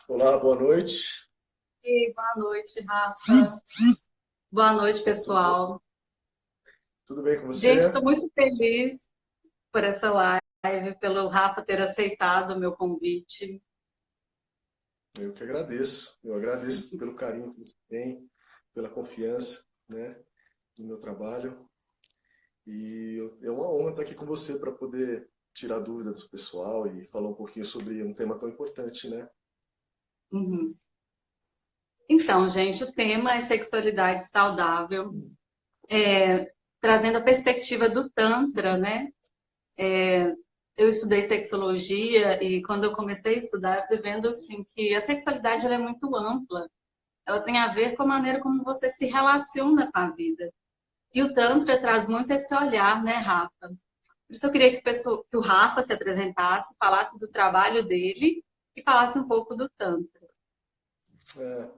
Olá, boa noite. E boa noite, Rafa. Boa noite, pessoal. Tudo bem com Gente, você? estou muito feliz por essa live, pelo Rafa ter aceitado o meu convite. Eu que agradeço. Eu agradeço pelo carinho que você tem, pela confiança, né, no meu trabalho. É uma honra estar aqui com você para poder tirar dúvidas do pessoal e falar um pouquinho sobre um tema tão importante, né? Uhum. Então, gente, o tema é sexualidade saudável, trazendo a perspectiva do Tantra, né? Eu estudei sexologia e quando eu comecei a estudar, eu fui vendo assim, que a sexualidade ela é muito ampla. Ela tem a ver com a maneira como você se relaciona com a vida. E o Tantra traz muito esse olhar, né, Rafa? Por isso eu queria que o Rafa se apresentasse, falasse do trabalho dele e falasse um pouco do Tantra. É,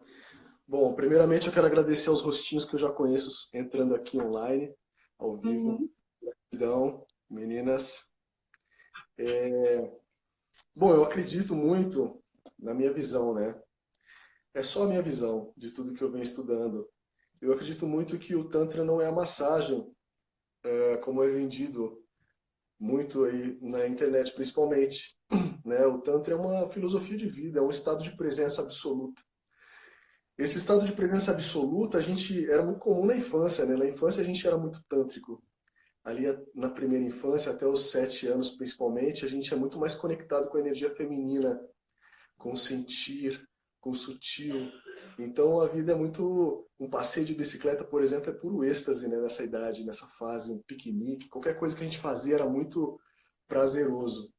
bom, primeiramente eu quero agradecer aos rostinhos que eu já conheço entrando aqui online, ao vivo. Uhum, Então, meninas, bom, eu acredito muito na minha visão, né? É só a minha visão de tudo que eu venho estudando. Eu acredito muito que o Tantra não é a massagem, como é vendido muito aí na internet, principalmente. Né? O Tantra é uma filosofia de vida, é um estado de presença absoluta. Esse estado de presença absoluta a gente era muito comum na infância, né? Na infância a gente era muito tântrico. Ali na primeira infância, até os 7 anos principalmente, a gente é muito mais conectado com a energia feminina, com o sentir, com o sutil. Então a vida é muito. Um passeio de bicicleta, por exemplo, é puro êxtase, né, nessa idade, nessa fase, um piquenique. Qualquer coisa que a gente fazia era muito prazeroso.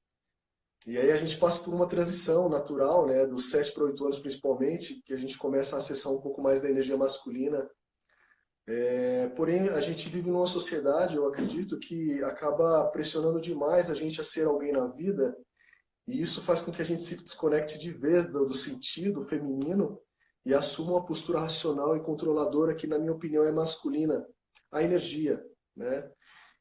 E aí a gente passa por uma transição natural, né, dos 7 para 8 anos principalmente, que a gente começa a acessar um pouco mais da energia masculina. Porém, a gente vive numa sociedade, eu acredito, que acaba pressionando demais a gente a ser alguém na vida e isso faz com que a gente se desconecte de vez do sentido feminino e assuma uma postura racional e controladora que, na minha opinião, é masculina, a energia, né?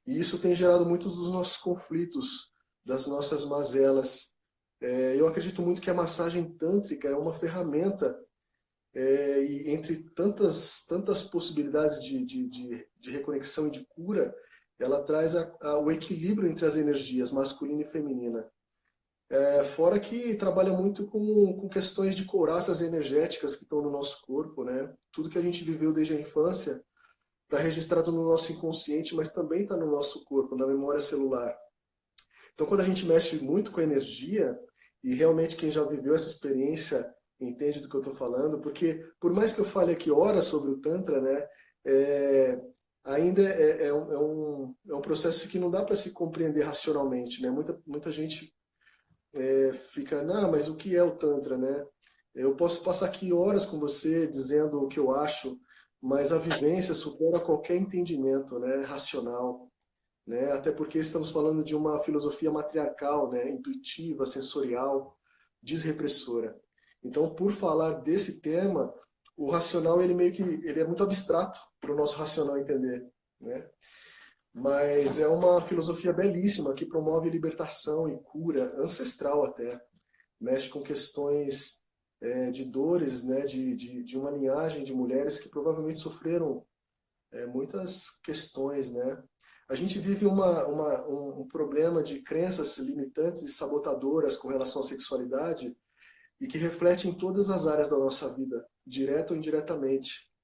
E isso tem gerado muitos dos nossos conflitos, das nossas mazelas. Eu acredito muito que a massagem tântrica é uma ferramenta, e entre tantas possibilidades de reconexão e de cura, ela traz o equilíbrio entre as energias masculina e feminina. Fora que trabalha muito com questões de couraças energéticas que estão no nosso corpo, né? Tudo que a gente viveu desde a infância está registrado no nosso inconsciente, mas também está no nosso corpo, na memória celular. Então, quando a gente mexe muito com a energia, e realmente quem já viveu essa experiência entende do que eu estou falando, porque por mais que eu fale aqui horas sobre o Tantra, né? É, ainda é um processo que não dá para se compreender racionalmente, né? Muita gente fica, não, mas o que é o Tantra, né? Eu posso passar aqui horas com você dizendo o que eu acho, mas a vivência supera qualquer entendimento, né, racional, né? Até porque estamos falando de uma filosofia matriarcal, né, intuitiva, sensorial, desrepressora. Então, por falar desse tema, o racional ele meio que ele é muito abstrato para o nosso racional entender, né? Mas é uma filosofia belíssima que promove libertação e cura ancestral até, mexe com questões de dores, né, de uma linhagem de mulheres que provavelmente sofreram muitas questões, né. A gente vive um problema de crenças limitantes e sabotadoras com relação à sexualidade e que reflete em todas as áreas da nossa vida, direto ou indiretamente.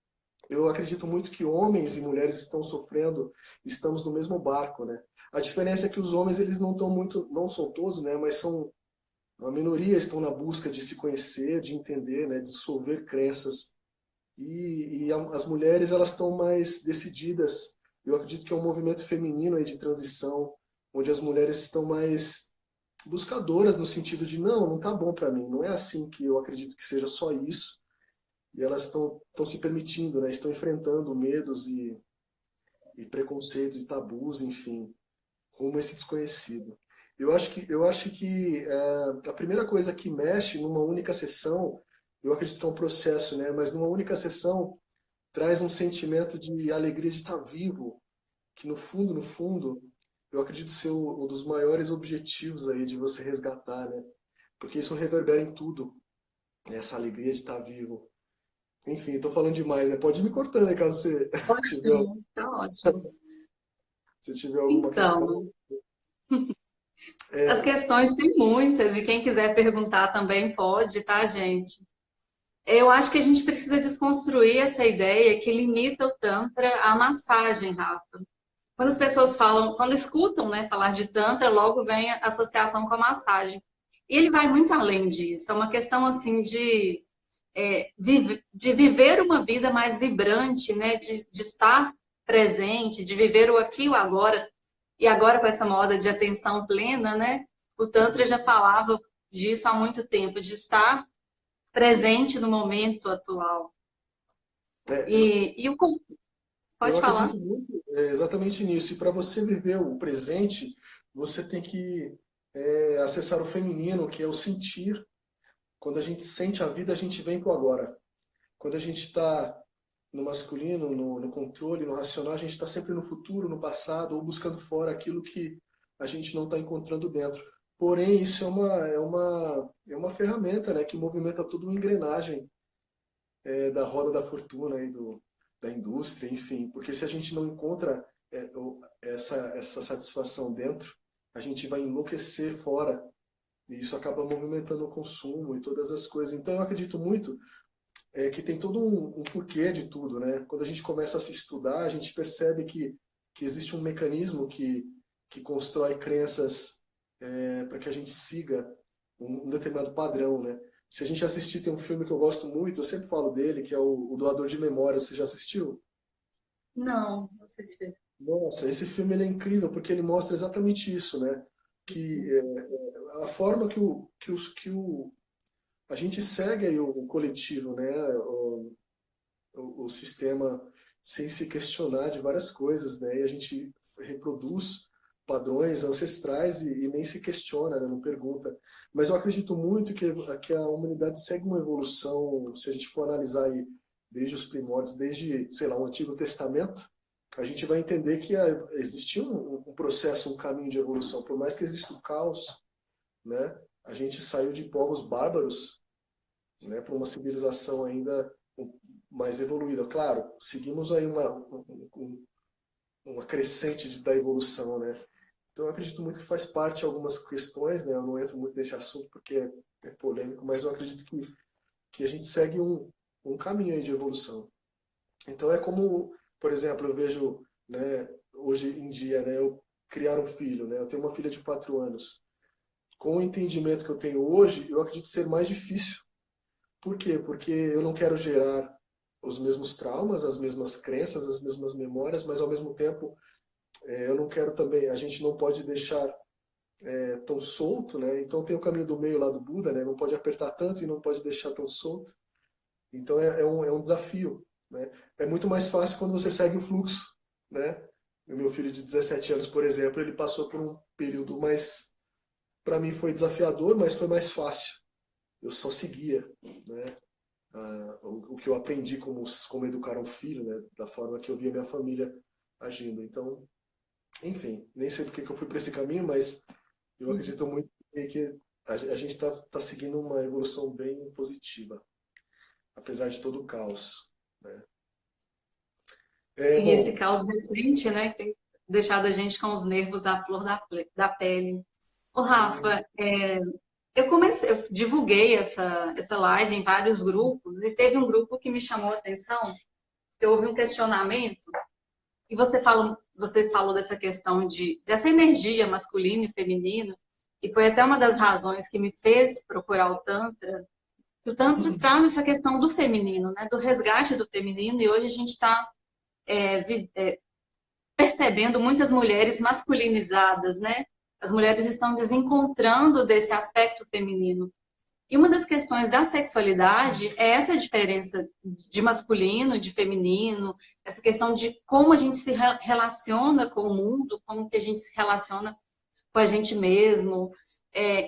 Eu acredito muito que homens e mulheres estão sofrendo, estamos no mesmo barco, né. A diferença é que os homens eles não estão muito, não são todos, né, mas são a minoria estão na busca de se conhecer, de entender, né, de dissolver crenças. As mulheres elas estão mais decididas. Eu acredito que é um movimento feminino aí de transição, onde as mulheres estão mais buscadoras no sentido de não tá bom para mim, não é assim que eu acredito que seja só isso. E elas estão se permitindo, né, estão enfrentando medos e preconceitos e tabus, enfim, rumo a esse desconhecido. Eu acho que a primeira coisa que mexe numa única sessão, eu acredito que é um processo, né? Mas numa única sessão traz um sentimento de alegria de estar vivo, que no fundo, eu acredito ser um dos maiores objetivos aí de você resgatar, né? Porque isso reverbera em tudo. essa alegria de estar vivo. Enfim, estou falando demais, né? Pode ir me cortando aí caso você tiver, Ótimo, tá ótimo. se tiver alguma questão. Então, as É, questões tem muitas, e quem quiser perguntar também pode, tá, gente? Eu acho que a gente precisa desconstruir essa ideia que limita o Tantra à massagem, Rafa. Quando as pessoas falam, quando escutam, né, falar de Tantra, logo vem a associação com a massagem. E ele vai muito além disso. É uma questão, assim, de viver uma vida mais vibrante, né, de estar presente, de viver o aqui e o agora. E agora, com essa moda de atenção plena, né, o Tantra já falava disso há muito tempo, de estar presente no momento atual. é, E o... eu Pode falar? acredito muito exatamente nisso. E para você viver o presente, você tem que acessar o feminino, que é o sentir. Quando a gente sente a vida, a gente vem para o agora. Quando a gente está no masculino, no controle, no racional, a gente está sempre no futuro, no passado, ou buscando fora aquilo que a gente não está encontrando dentro. Porém, isso é uma ferramenta, né, que movimenta toda uma engrenagem da roda da fortuna e da indústria, enfim. Porque se a gente não encontra essa satisfação dentro, a gente vai enlouquecer fora. E isso acaba movimentando o consumo e todas as coisas. Então, eu acredito muito que tem todo um porquê de tudo, né? Quando a gente começa a se estudar, a gente percebe que existe um mecanismo que constrói crenças para que a gente siga um determinado padrão, né? Se a gente assistir, tem um filme que eu gosto muito, eu sempre falo dele, que é o Doador de Memórias. Você já assistiu? Não, não assisti. Nossa, esse filme ele é incrível porque ele mostra exatamente isso, né? Que a forma a gente segue aí o coletivo, né? O sistema sem se questionar de várias coisas, né? E a gente reproduz padrões ancestrais e nem se questiona, né? Não pergunta. Mas eu acredito muito que a humanidade segue uma evolução, se a gente for analisar aí desde os primórdios, desde, sei lá, o Antigo Testamento, a gente vai entender que existiu um processo, um caminho de evolução. Por mais que exista o caos, né? A gente saiu de povos bárbaros, né, para uma civilização ainda mais evoluída. Claro, seguimos aí uma crescente da evolução, né? Então eu acredito muito que faz parte de algumas questões, né? Eu não entro muito nesse assunto porque é polêmico, mas eu acredito que a gente segue um caminho aí de evolução. Então é como, por exemplo, eu vejo, né, hoje em dia, né, eu criar um filho, né? Eu tenho uma filha de 4 anos. Com o entendimento que eu tenho hoje, eu acredito ser mais difícil. Por quê? Porque eu não quero gerar os mesmos traumas, as mesmas crenças, as mesmas memórias, mas ao mesmo tempo eu não quero também, a gente não pode deixar tão solto, né? Então tem o caminho do meio lá do Buda, né? Não pode apertar tanto e não pode deixar tão solto. Então é um desafio, né? É muito mais fácil quando você segue o fluxo, né? O meu filho de 17 anos, por exemplo, ele passou por um período mais, para mim foi desafiador, mas foi mais fácil. Eu só seguia, né? O que eu aprendi como educar um filho, né? Da forma que eu via minha família agindo. Então, enfim, nem sei porque que eu fui para esse caminho, mas eu acredito muito que a gente está seguindo uma evolução bem positiva, apesar de todo o caos, né? E esse Bom, caos recente, né, que tem deixado a gente com os nervos à flor da pele. Ô, sim. Rafa, eu divulguei essa live em vários grupos e teve um grupo que me chamou a atenção, que houve um questionamento, e você falou dessa questão dessa energia masculina e feminina, e foi até uma das razões que me fez procurar o Tantra. O Tantra traz essa questão do feminino, né, do resgate do feminino, e hoje a gente está percebendo muitas mulheres masculinizadas, né? As mulheres estão desencontrando desse aspecto feminino. E uma das questões da sexualidade é essa diferença de masculino, de feminino, essa questão de como a gente se relaciona com o mundo, como que a gente se relaciona com a gente mesmo.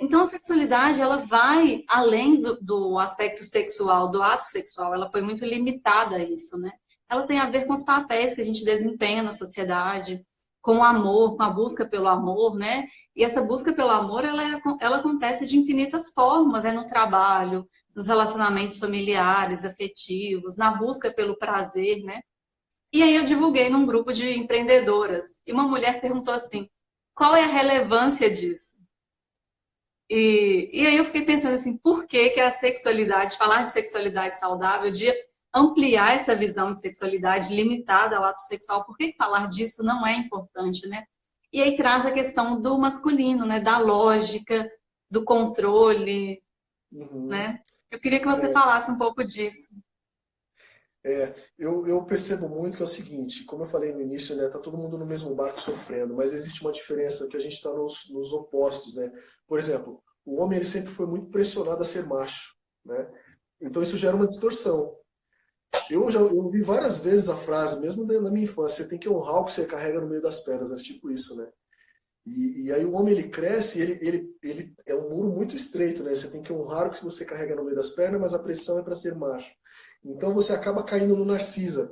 Então, a sexualidade, ela vai além do aspecto sexual, do ato sexual, ela foi muito limitada a isso, né? Ela tem a ver com os papéis que a gente desempenha na sociedade, com o amor, com a busca pelo amor, né? E essa busca pelo amor, ela acontece de infinitas formas, é no trabalho, nos relacionamentos familiares, afetivos, na busca pelo prazer, né? E aí eu divulguei num grupo de empreendedoras, e uma mulher perguntou assim, qual é a relevância disso? E aí eu fiquei pensando assim, por que que a sexualidade, falar de sexualidade saudável, de ampliar essa visão de sexualidade limitada ao ato sexual, por que que falar disso não é importante, né? E aí traz a questão do masculino, né? Da lógica, do controle, Uhum. né? Eu queria que você falasse um pouco disso. Eu percebo muito que é o seguinte, como eu falei no início, né, tá todo mundo no mesmo barco sofrendo, mas existe uma diferença que a gente está nos opostos, né? Por exemplo, o homem ele sempre foi muito pressionado a ser macho, né? Então isso gera uma distorção. Eu ouvi várias vezes a frase, mesmo na minha infância, você tem que honrar o que você carrega no meio das pernas, é tipo isso, né? E aí o homem ele cresce, ele é um muro muito estreito, né? Você tem que honrar o que você carrega no meio das pernas, mas a pressão é para ser macho. Então você acaba caindo no narcisismo,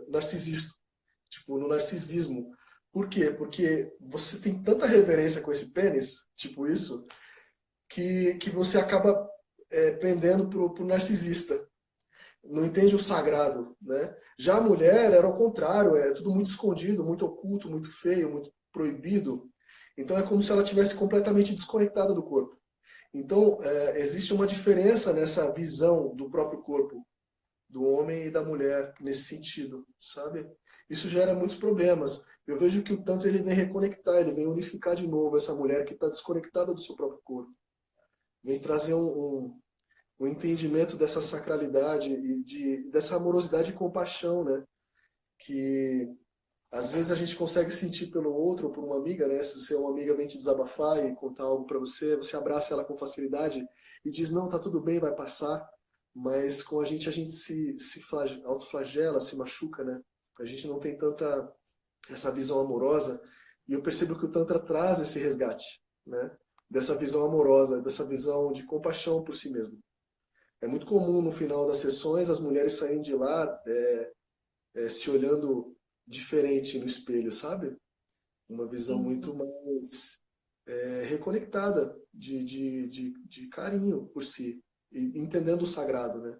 tipo, no narcisismo. Por quê? Porque você tem tanta reverência com esse pênis, tipo isso, que você acaba pendendo pro narcisista. Não entende o sagrado, né? Já a mulher era ao contrário, é tudo muito escondido, muito oculto, muito feio, muito proibido. Então é como se ela tivesse completamente desconectada do corpo. Então existe uma diferença nessa visão do próprio corpo do homem e da mulher nesse sentido, sabe? Isso gera muitos problemas. Eu vejo que o Tantra ele vem reconectar, ele vem unificar de novo essa mulher que está desconectada do seu próprio corpo. Vem trazer um entendimento dessa sacralidade e dessa amorosidade e compaixão, né? Que às vezes a gente consegue sentir pelo outro ou por uma amiga, né? Se você é uma amiga vem te desabafar e contar algo para você, você abraça ela com facilidade e diz não, tá tudo bem, vai passar. Mas com a gente autoflagela, se machuca, né? A gente não tem tanta essa visão amorosa e eu percebo que o Tantra traz esse resgate, né? Dessa visão amorosa, dessa visão de compaixão por si mesmo. É muito comum no final das sessões as mulheres saírem de lá se olhando diferente no espelho, sabe? Uma visão muito Uhum. mais reconectada de carinho por si, e entendendo o sagrado, né?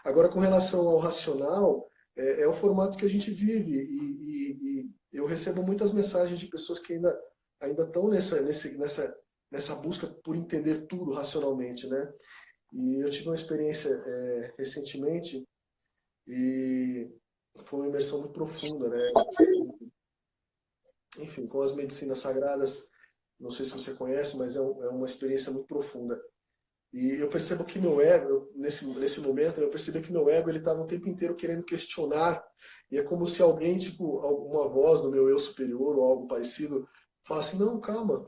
Agora, com relação ao racional, é o formato que a gente vive e eu recebo muitas mensagens de pessoas que ainda estão nessa busca por entender tudo racionalmente, né? E eu tive uma experiência recentemente e foi uma imersão muito profunda, né? Enfim, com as medicinas sagradas, não sei se você conhece, mas é uma experiência muito profunda. E eu percebo que meu ego, nesse momento, eu percebi que meu ego ele estava o tempo inteiro querendo questionar, e é como se alguém, tipo, alguma voz do meu eu superior ou algo parecido, falasse, não, calma,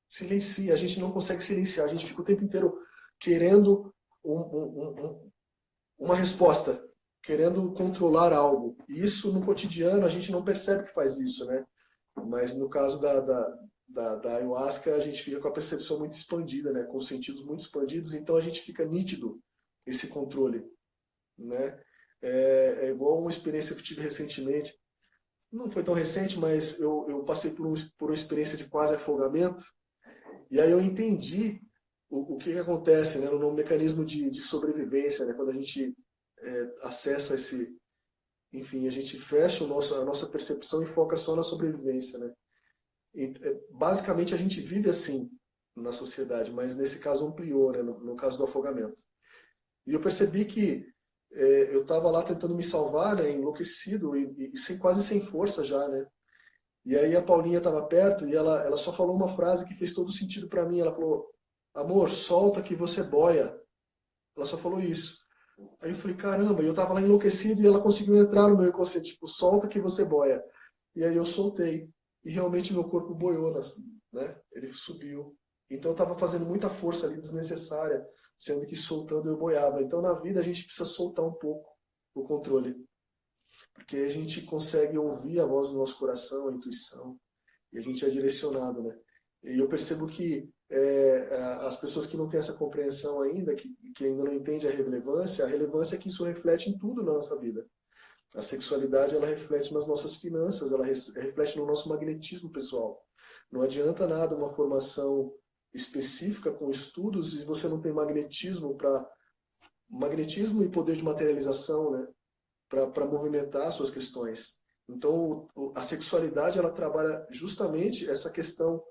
silencia, a gente não consegue silenciar, a gente fica o tempo inteiro querendo uma resposta, querendo controlar algo. E isso no cotidiano a gente não percebe que faz isso, né? Mas no caso da ayahuasca a gente fica com a percepção muito expandida, né? Com os sentidos muito expandidos, então a gente fica nítido esse controle, né? É igual uma experiência que eu tive recentemente. Não foi tão recente, mas eu passei por uma experiência de quase afogamento. E aí eu entendi o que acontece, né, no mecanismo de sobrevivência, né, quando a gente acessa esse, enfim, a gente fecha a nossa percepção e foca só na sobrevivência, né? E, basicamente a gente vive assim na sociedade, mas nesse caso ampliou, né, no caso do afogamento. E eu percebi que eu estava lá tentando me salvar, né, enlouquecido e quase sem força já, né? E aí a Paulinha estava perto e ela só falou uma frase que fez todo sentido para mim. Ela falou: amor, solta que você boia. Ela só falou isso. Aí eu falei: caramba, e eu tava lá enlouquecido e ela conseguiu entrar no meu inconsciente, tipo, solta que você boia. E aí eu soltei. E realmente meu corpo boiou, né? Ele subiu. Então eu tava fazendo muita força ali desnecessária, sendo que soltando eu boiava. Então na vida a gente precisa soltar um pouco o controle, porque a gente consegue ouvir a voz do nosso coração, a intuição, e a gente é direcionado, né? E eu percebo que as pessoas que não têm essa compreensão ainda, que ainda não entendem a relevância é que isso reflete em tudo na nossa vida. A sexualidade, ela reflete nas nossas finanças, ela reflete no nosso magnetismo pessoal. Não adianta nada uma formação específica com estudos e você não tem magnetismo e poder de materialização, né, para movimentar suas questões. Então, a sexualidade, ela trabalha justamente essa questão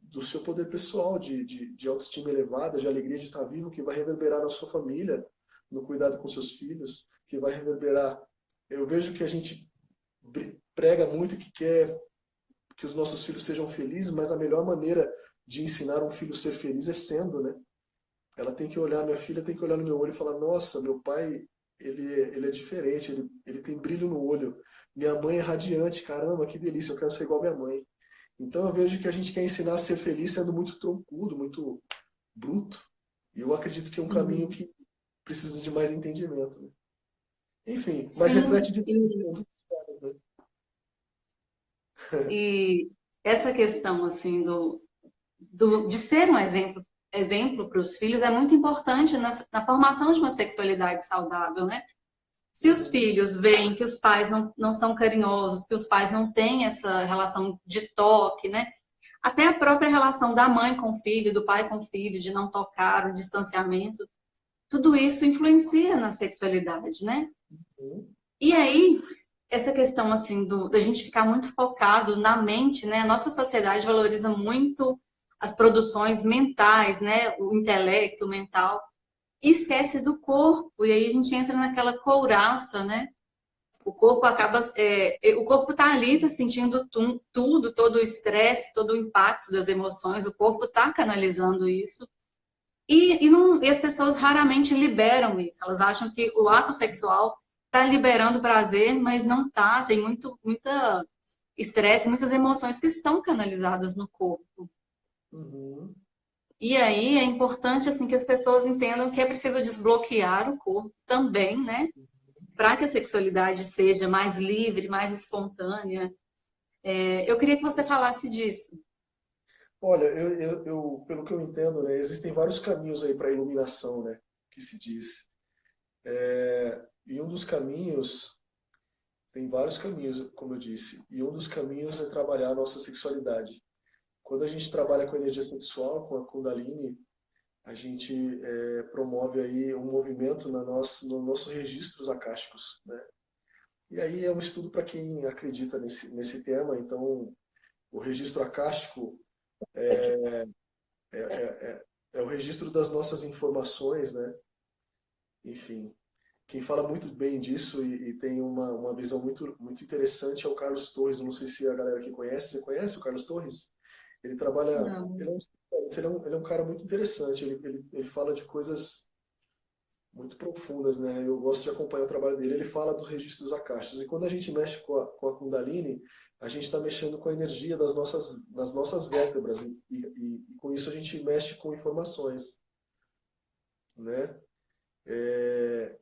do seu poder pessoal, de autoestima elevada, de alegria de estar vivo, que vai reverberar na sua família, no cuidado com seus filhos, que vai reverberar. Eu vejo que a gente prega muito que quer que os nossos filhos sejam felizes, mas a melhor maneira de ensinar um filho a ser feliz é sendo, né? Ela tem que olhar, minha filha tem que olhar no meu olho e falar, nossa, meu pai, ele é diferente, ele tem brilho no olho. Minha mãe é radiante, caramba, que delícia, eu quero ser igual a minha mãe. Então eu vejo que a gente quer ensinar a ser feliz sendo muito troncudo, muito bruto. E eu acredito que é um caminho Uhum. que precisa de mais entendimento, né? Enfim, mas Sim, reflete de e, todos os caras, né? e essa questão assim de ser um exemplo para os filhos é muito importante na formação de uma sexualidade saudável, né? Se os Uhum, filhos veem que os pais não são carinhosos, que os pais não têm essa relação de toque, né? Até a própria relação da mãe com o filho, do pai com o filho, de não tocar, o distanciamento, tudo isso influencia na sexualidade, né? uhum, E aí, essa questão assim da gente ficar muito focado na mente, né? A nossa sociedade valoriza muito as produções mentais, né? O intelecto mental, e esquece do corpo. E aí a gente entra naquela couraça, né? O corpo acaba, o corpo tá ali, tá sentindo tudo, todo o estresse, todo o impacto das emoções. O corpo tá canalizando isso. E as pessoas raramente liberam isso. Elas acham que o ato sexual está liberando prazer, mas não tá. Tem muita estresse, muitas emoções que estão canalizadas no corpo. uhum. E aí é importante assim que as pessoas entendam que é preciso desbloquear o corpo também, né? Para que a sexualidade seja mais livre, mais espontânea. Eu queria que você falasse disso. Olha, pelo que eu entendo, né, existem vários caminhos aí para a iluminação, né, que se diz. E um dos caminhos, tem vários caminhos, como eu disse, e um dos caminhos é trabalhar a nossa sexualidade. Quando a gente trabalha com a energia sexual, com a Kundalini, a gente promove aí um movimento nos nossos registros akáshicos, né? E aí é um estudo para quem acredita nesse tema. Então, o registro akáshico é o registro das nossas informações, né? Enfim, quem fala muito bem disso e tem uma visão muito interessante é o Carlos Torres. Eu não sei se a galera aqui conhece. Você conhece o Carlos Torres? Ele trabalha. Não. Ele é um cara muito interessante. Ele fala de coisas muito profundas, né? Eu gosto de acompanhar o trabalho dele. Ele fala dos registros akáshicos. E quando a gente mexe com a Kundalini, a gente está mexendo com a energia das nossas vértebras. E com isso a gente mexe com informações, né? É,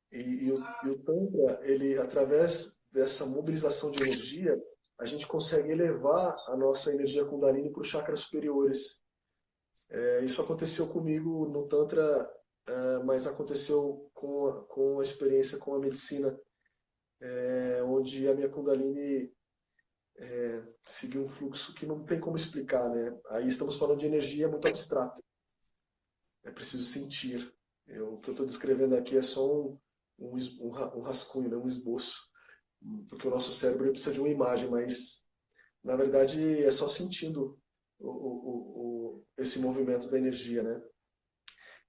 e o Tantra, ele, através dessa mobilização de energia, a gente consegue elevar a nossa energia Kundalini para os chakras superiores. Isso aconteceu comigo no Tantra, mas aconteceu com a experiência com a medicina, onde a minha Kundalini seguiu um fluxo que não tem como explicar, né? Aí estamos falando de energia muito abstrata. É preciso sentir. O que eu estou descrevendo aqui é só um rascunho, né? Um esboço. Porque o nosso cérebro ele precisa de uma imagem, mas na verdade é só sentindo esse movimento da energia, né?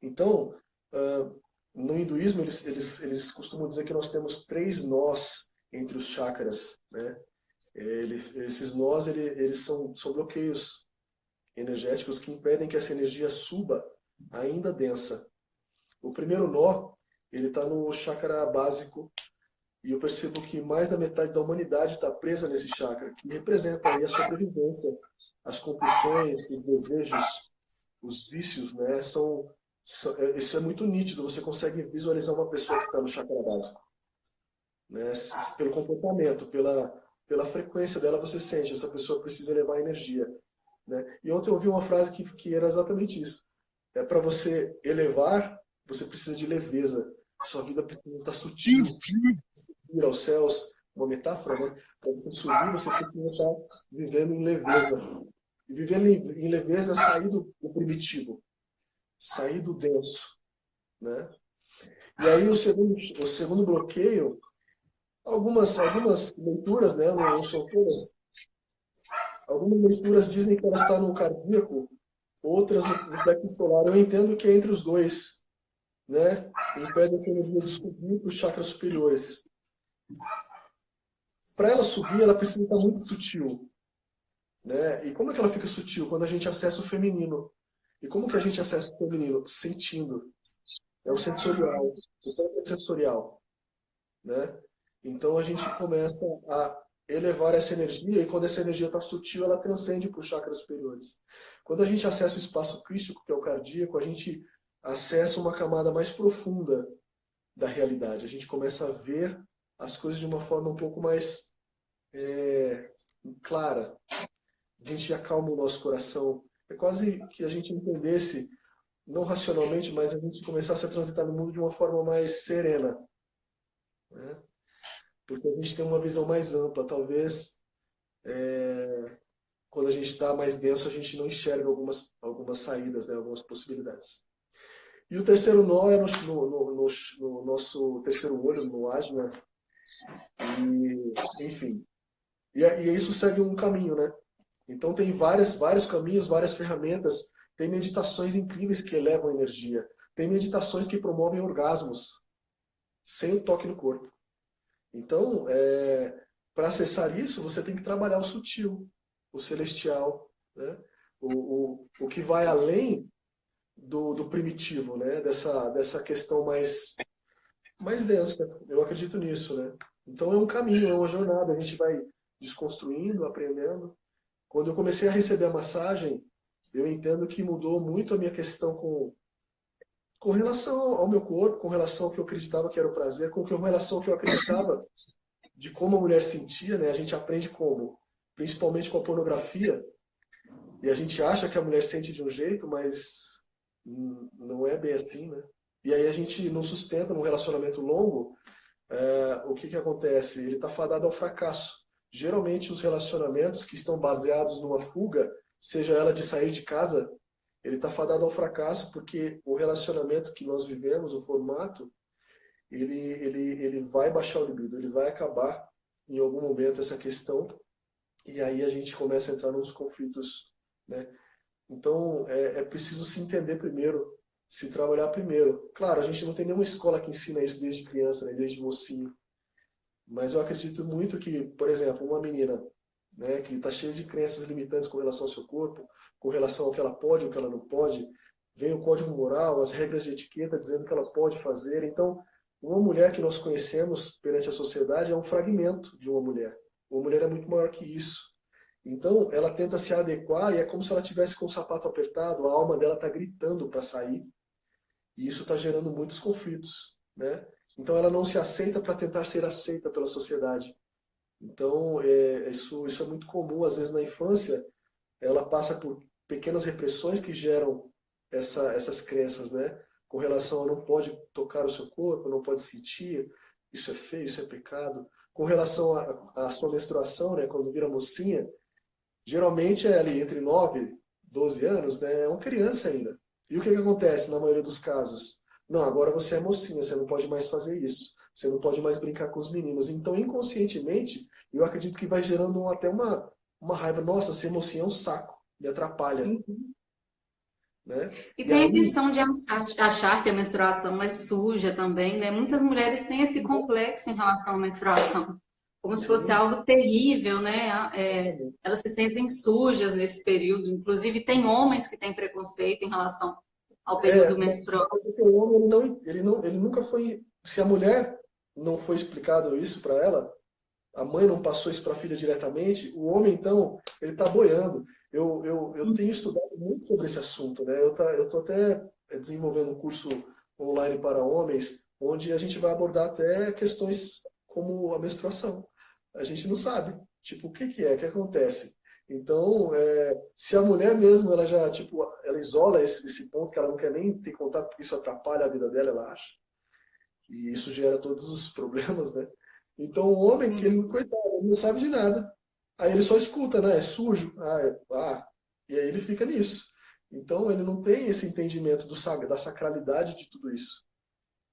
Então, no hinduísmo eles costumam dizer que nós temos três nós entre os chakras, né? Esses nós eles são bloqueios energéticos que impedem que essa energia suba ainda densa. O primeiro nó ele está no chakra básico. E eu percebo que mais da metade da humanidade está presa nesse chakra, que representa aí a sobrevivência, as compulsões, os desejos, os vícios, né? Isso é muito nítido, você consegue visualizar uma pessoa que está no chakra básico, né? Pelo comportamento, pela frequência dela, você sente, essa pessoa precisa elevar a energia, né? E ontem eu ouvi uma frase que era exatamente isso. Para você elevar, você precisa de leveza. Sua vida precisa estar sutil, subir aos céus, uma metáfora, né? Para você subir, você precisa estar vivendo em leveza. E vivendo em leveza é sair do primitivo, sair do denso, né? E aí o segundo bloqueio, algumas leituras, né, não são todas, algumas leituras dizem que ela está no cardíaco, outras no plexo solar. Eu entendo que é entre os dois, né? Impede essa energia de subir para os chakras superiores. Para ela subir, ela precisa estar muito sutil, né? E como é que ela fica sutil? Quando a gente acessa o feminino. E como que a gente acessa o feminino? Sentindo. É o sensorial. O corpo é sensorial, né? Então a gente começa a elevar essa energia e quando essa energia está sutil, ela transcende para os chakras superiores. Quando a gente acessa o espaço crístico, que é o cardíaco, a gente acessa uma camada mais profunda da realidade. A gente começa a ver as coisas de uma forma um pouco mais clara. A gente acalma o nosso coração. É quase que a gente entendesse, não racionalmente, mas a gente começasse a transitar no mundo de uma forma mais serena, né? Porque a gente tem uma visão mais ampla. Talvez, quando a gente está mais denso, a gente não enxerga algumas saídas, né? Algumas possibilidades. E o terceiro nó é no nosso terceiro olho, no ajna. E, enfim. E isso segue um caminho, né? Então tem vários caminhos, várias ferramentas. Tem meditações incríveis que elevam a energia. Tem meditações que promovem orgasmos sem o toque no corpo. Então, para acessar isso, você tem que trabalhar o sutil, o celestial, né? O que vai além do primitivo, né? Dessa questão mais densa. Eu acredito nisso, né? Então é um caminho, é uma jornada. A gente vai desconstruindo, aprendendo. Quando eu comecei a receber a massagem, eu entendo que mudou muito a minha questão com relação ao meu corpo, com relação ao que eu acreditava que era o prazer, com relação ao que eu acreditava de como a mulher sentia, né? A gente aprende como, principalmente com a pornografia, e a gente acha que a mulher sente de um jeito, mas não é bem assim, né? E aí a gente não sustenta num relacionamento longo, o que acontece? Ele está fadado ao fracasso. Geralmente os relacionamentos que estão baseados numa fuga, seja ela de sair de casa, ele está fadado ao fracasso porque o relacionamento que nós vivemos, o formato, ele vai baixar o libido, ele vai acabar em algum momento essa questão e aí a gente começa a entrar nos conflitos, né? Então é preciso se entender primeiro, se trabalhar primeiro. Claro, a gente não tem nenhuma escola que ensina isso desde criança, né, desde mocinho. Mas eu acredito muito que, por exemplo, uma menina, né, que está cheia de crenças limitantes com relação ao seu corpo, com relação ao que ela pode, o que ela não pode, vem o código moral, as regras de etiqueta dizendo que ela pode fazer. Então, uma mulher que nós conhecemos perante a sociedade é um fragmento de uma mulher. Uma mulher é muito maior que isso. Então, ela tenta se adequar e é como se ela tivesse com o sapato apertado, a alma dela está gritando para sair. E isso está gerando muitos conflitos, né? Então ela não se aceita para tentar ser aceita pela sociedade. Então isso é muito comum, às vezes na infância, ela passa por pequenas repressões que geram essas crenças, né? Com relação a não pode tocar o seu corpo, não pode sentir, isso é feio, isso é pecado. Com relação à sua menstruação, né? Quando vira mocinha, geralmente é ali entre 9 12 anos, né? É uma criança ainda. E o que acontece na maioria dos casos? Não, agora você é mocinha, você não pode mais fazer isso. Você não pode mais brincar com os meninos. Então, inconscientemente, eu acredito que vai gerando até uma raiva. Nossa, ser mocinha é um saco, me atrapalha, né? E E tem a aí, questão de achar que a menstruação é suja também, né? Muitas mulheres têm esse complexo em relação à menstruação, como se fosse sim, algo terrível, né? Elas se sentem sujas nesse período. Inclusive, tem homens que têm preconceito em relação ao período menstrual. porque o homem ele nunca foi. Se a mulher não foi explicado isso para ela, a mãe não passou isso para a filha diretamente, o homem, então, ele está boiando. Eu tenho estudado muito sobre esse assunto, né? Eu tô até desenvolvendo um curso online para homens, onde a gente vai abordar até questões como a menstruação. A gente não sabe, tipo, o que é, o que acontece. Então, se a mulher mesmo, ela já, tipo, ela isola esse ponto que ela não quer nem ter contato, porque isso atrapalha a vida dela, ela acha. E isso gera todos os problemas, né? Então o homem, que ele, Uhum. coitado, ele não sabe de nada. Aí ele só escuta, né? É sujo. E aí ele fica nisso. Então ele não tem esse entendimento da sacralidade de tudo isso,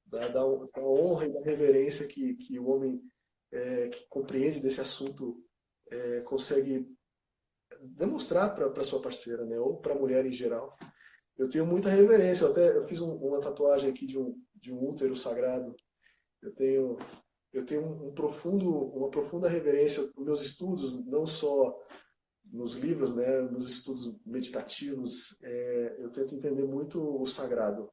da honra e da reverência que o homem que compreende desse assunto consegue demonstrar para sua parceira, né? Ou para a mulher em geral. Eu tenho muita reverência. Eu fiz uma tatuagem aqui de um útero sagrado. Eu tenho, eu tenho uma profunda reverência nos meus estudos, não só nos livros, né, nos estudos meditativos. Eu tento entender muito o sagrado,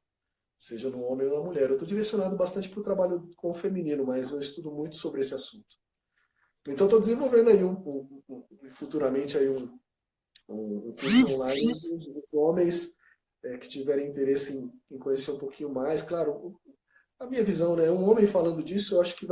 seja no homem ou na mulher. Eu estou direcionado bastante para o trabalho com o feminino, mas eu estudo muito sobre esse assunto. Então, estou desenvolvendo aí futuramente aí um curso online onde os homens que tiverem interesse em conhecer um pouquinho mais, claro, a minha visão, né? Um homem falando disso, eu acho que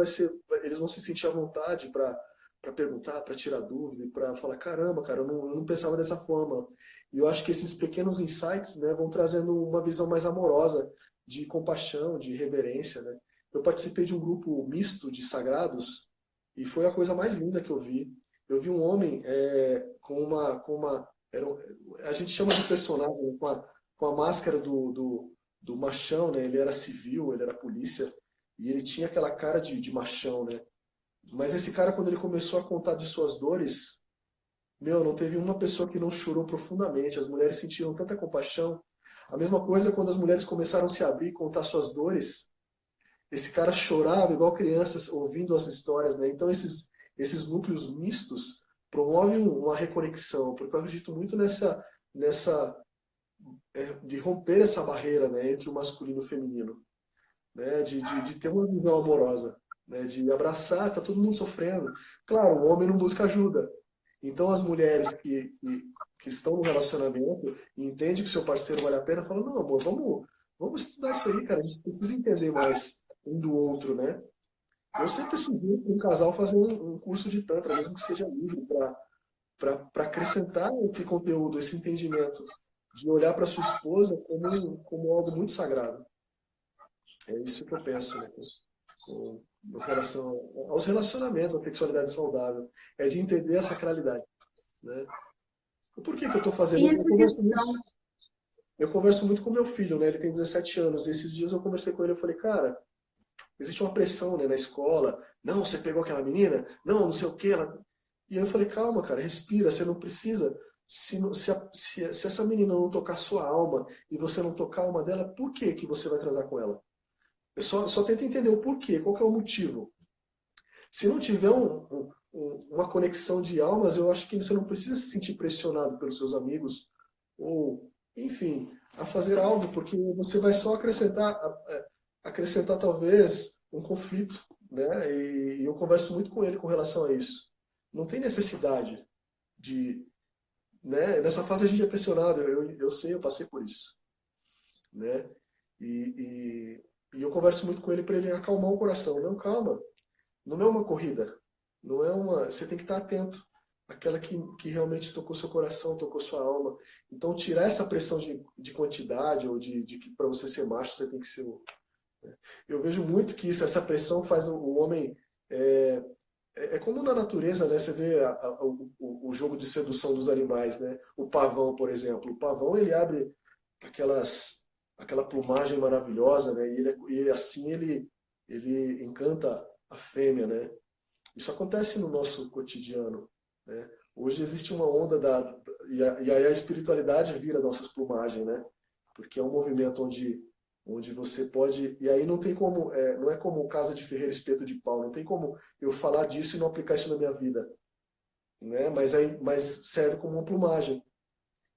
eles vão se sentir à vontade para perguntar, para tirar dúvida, e para falar, caramba, cara, eu não pensava dessa forma. E eu acho que esses pequenos insights, né, vão trazendo uma visão mais amorosa, de compaixão, de reverência, né? Eu participei de um grupo misto de sagrados e foi a coisa mais linda que eu vi. Eu vi um homem a gente chama de personagem, com a máscara do machão, né? Ele era civil, ele era polícia, e ele tinha aquela cara de machão, né? Mas esse cara, quando ele começou a contar de suas dores, meu, não teve uma pessoa que não chorou profundamente. As mulheres sentiram tanta compaixão. A mesma coisa quando as mulheres começaram a se abrir e contar suas dores. Esse cara chorava igual crianças ouvindo as histórias, né? Então esses núcleos mistos promovem uma reconexão, porque eu acredito muito nessa de romper essa barreira, né, entre o masculino e o feminino, né, de ter uma visão amorosa, né, de abraçar, tá todo mundo sofrendo. Claro, o homem não busca ajuda. Então as mulheres que estão no relacionamento e entendem que o seu parceiro vale a pena, falam, não, amor, vamos estudar isso aí, cara, a gente precisa entender mais um do outro, né? Eu sempre sugiro para um casal fazer um curso de Tantra, mesmo que seja livre, para acrescentar esse conteúdo, esse entendimento, de olhar para sua esposa como algo muito sagrado. É isso que eu penso, né, com relação aos relacionamentos, à sexualidade saudável. É de entender a sacralidade, né? Por que que eu estou E fazendo? essa questão, Eu converso muito com meu filho, né? Ele tem 17 anos. E esses dias eu conversei com ele, eu falei, cara, existe uma pressão, né, na escola. Não, você pegou aquela menina? Não, não sei o que. E aí eu falei, calma, cara, respira. Você não precisa. Se essa menina não tocar sua alma e você não tocar a alma dela, por que que você vai transar com ela? Eu só tento entender o porquê, qual que é o motivo. Se não tiver uma conexão de almas, eu acho que você não precisa se sentir pressionado pelos seus amigos ou, enfim, a fazer algo, porque você vai só acrescentar talvez um conflito, né? E eu converso muito com ele com relação a isso. Não tem necessidade de, né? Nessa fase a gente é pressionado, eu sei, eu passei por isso, né? E eu converso muito com ele para ele acalmar o coração. Não, calma, não é uma corrida, não é uma. Você tem que estar atento àquela que realmente tocou seu coração, tocou sua alma. Então tirar essa pressão de quantidade ou de que para você ser macho você tem que ser eu vejo muito que essa pressão faz o homem. É, é como na natureza, né? Você vê o jogo de sedução dos animais, né? O pavão, por exemplo. O pavão ele abre aquela plumagem maravilhosa, né? E assim ele encanta a fêmea, né? Isso acontece no nosso cotidiano, né? Hoje existe uma onda e aí a espiritualidade vira nossas plumagens, né? Porque é um movimento onde você pode. E aí não tem como. Não é como casa de ferreiro espeto de pau. Não tem como eu falar disso e não aplicar isso na minha vida. Né? Mas serve como uma plumagem.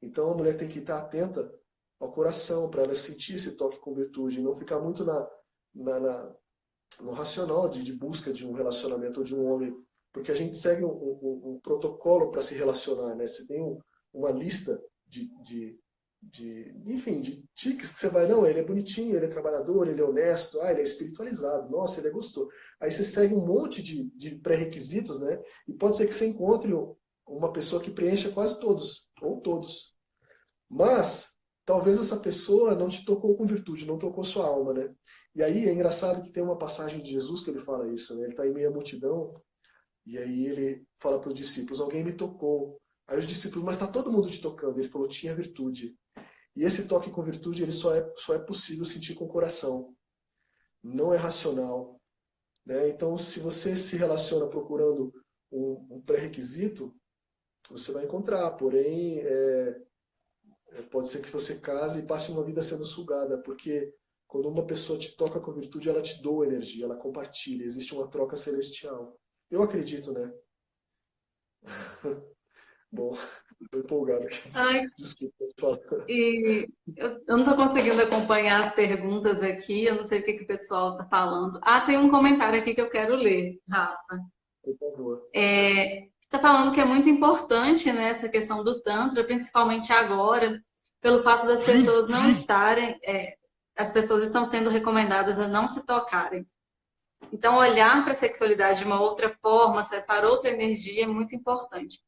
Então a mulher tem que estar atenta ao coração para ela sentir esse toque com virtude. E não ficar muito na, na- no racional de busca de um relacionamento ou de um homem. Porque a gente segue um protocolo para se relacionar. Né? Você tem uma lista enfim, de tiques que você vai, não, ele é bonitinho, ele é trabalhador, ele é honesto, ele é espiritualizado, nossa, ele é gostoso. Aí você segue um monte de pré-requisitos, né? E pode ser que você encontre uma pessoa que preencha quase todos, ou todos. Mas talvez essa pessoa não te tocou com virtude, não tocou sua alma, né? E aí é engraçado que tem uma passagem de Jesus que ele fala isso, né? Ele está em meio à multidão e aí ele fala para os discípulos: alguém me tocou. Aí os discípulos: mas está todo mundo te tocando. Ele falou: tinha virtude. E esse toque com virtude ele só é possível sentir com o coração, não é racional, né? Então, se você se relaciona procurando um pré-requisito, você vai encontrar, porém, pode ser que você case e passe uma vida sendo sugada, porque quando uma pessoa te toca com virtude, ela te doa energia, ela compartilha, existe uma troca celestial. Eu acredito, né? Bom, estou empolgado aqui, Ai, desculpa, pode falar. e eu não estou conseguindo acompanhar as perguntas aqui, eu não sei o que que o pessoal está falando. Ah, tem um comentário aqui que eu quero ler, Rafa. Por favor. Está falando que é muito importante, né, essa questão do Tantra, principalmente agora, pelo fato das pessoas não estarem, as pessoas estão sendo recomendadas a não se tocarem. Então, olhar para a sexualidade de uma outra forma, acessar outra energia é muito importante.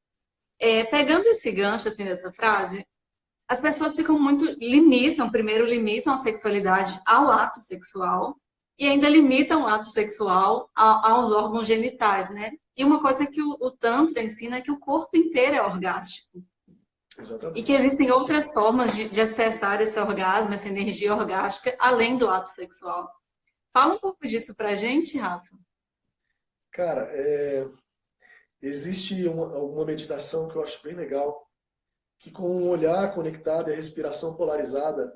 Pegando esse gancho, assim, dessa frase, as pessoas ficam muito, primeiro limitam a sexualidade ao ato sexual e ainda limitam o ato sexual aos órgãos genitais, né? E uma coisa que o Tantra ensina é que o corpo inteiro é orgástico e que Exatamente. existem outras formas de acessar esse orgasmo, essa energia orgástica, além do ato sexual. Fala um pouco disso pra gente, Rafa. Cara, existe alguma meditação que eu acho bem legal, que com o olhar conectado e a respiração polarizada,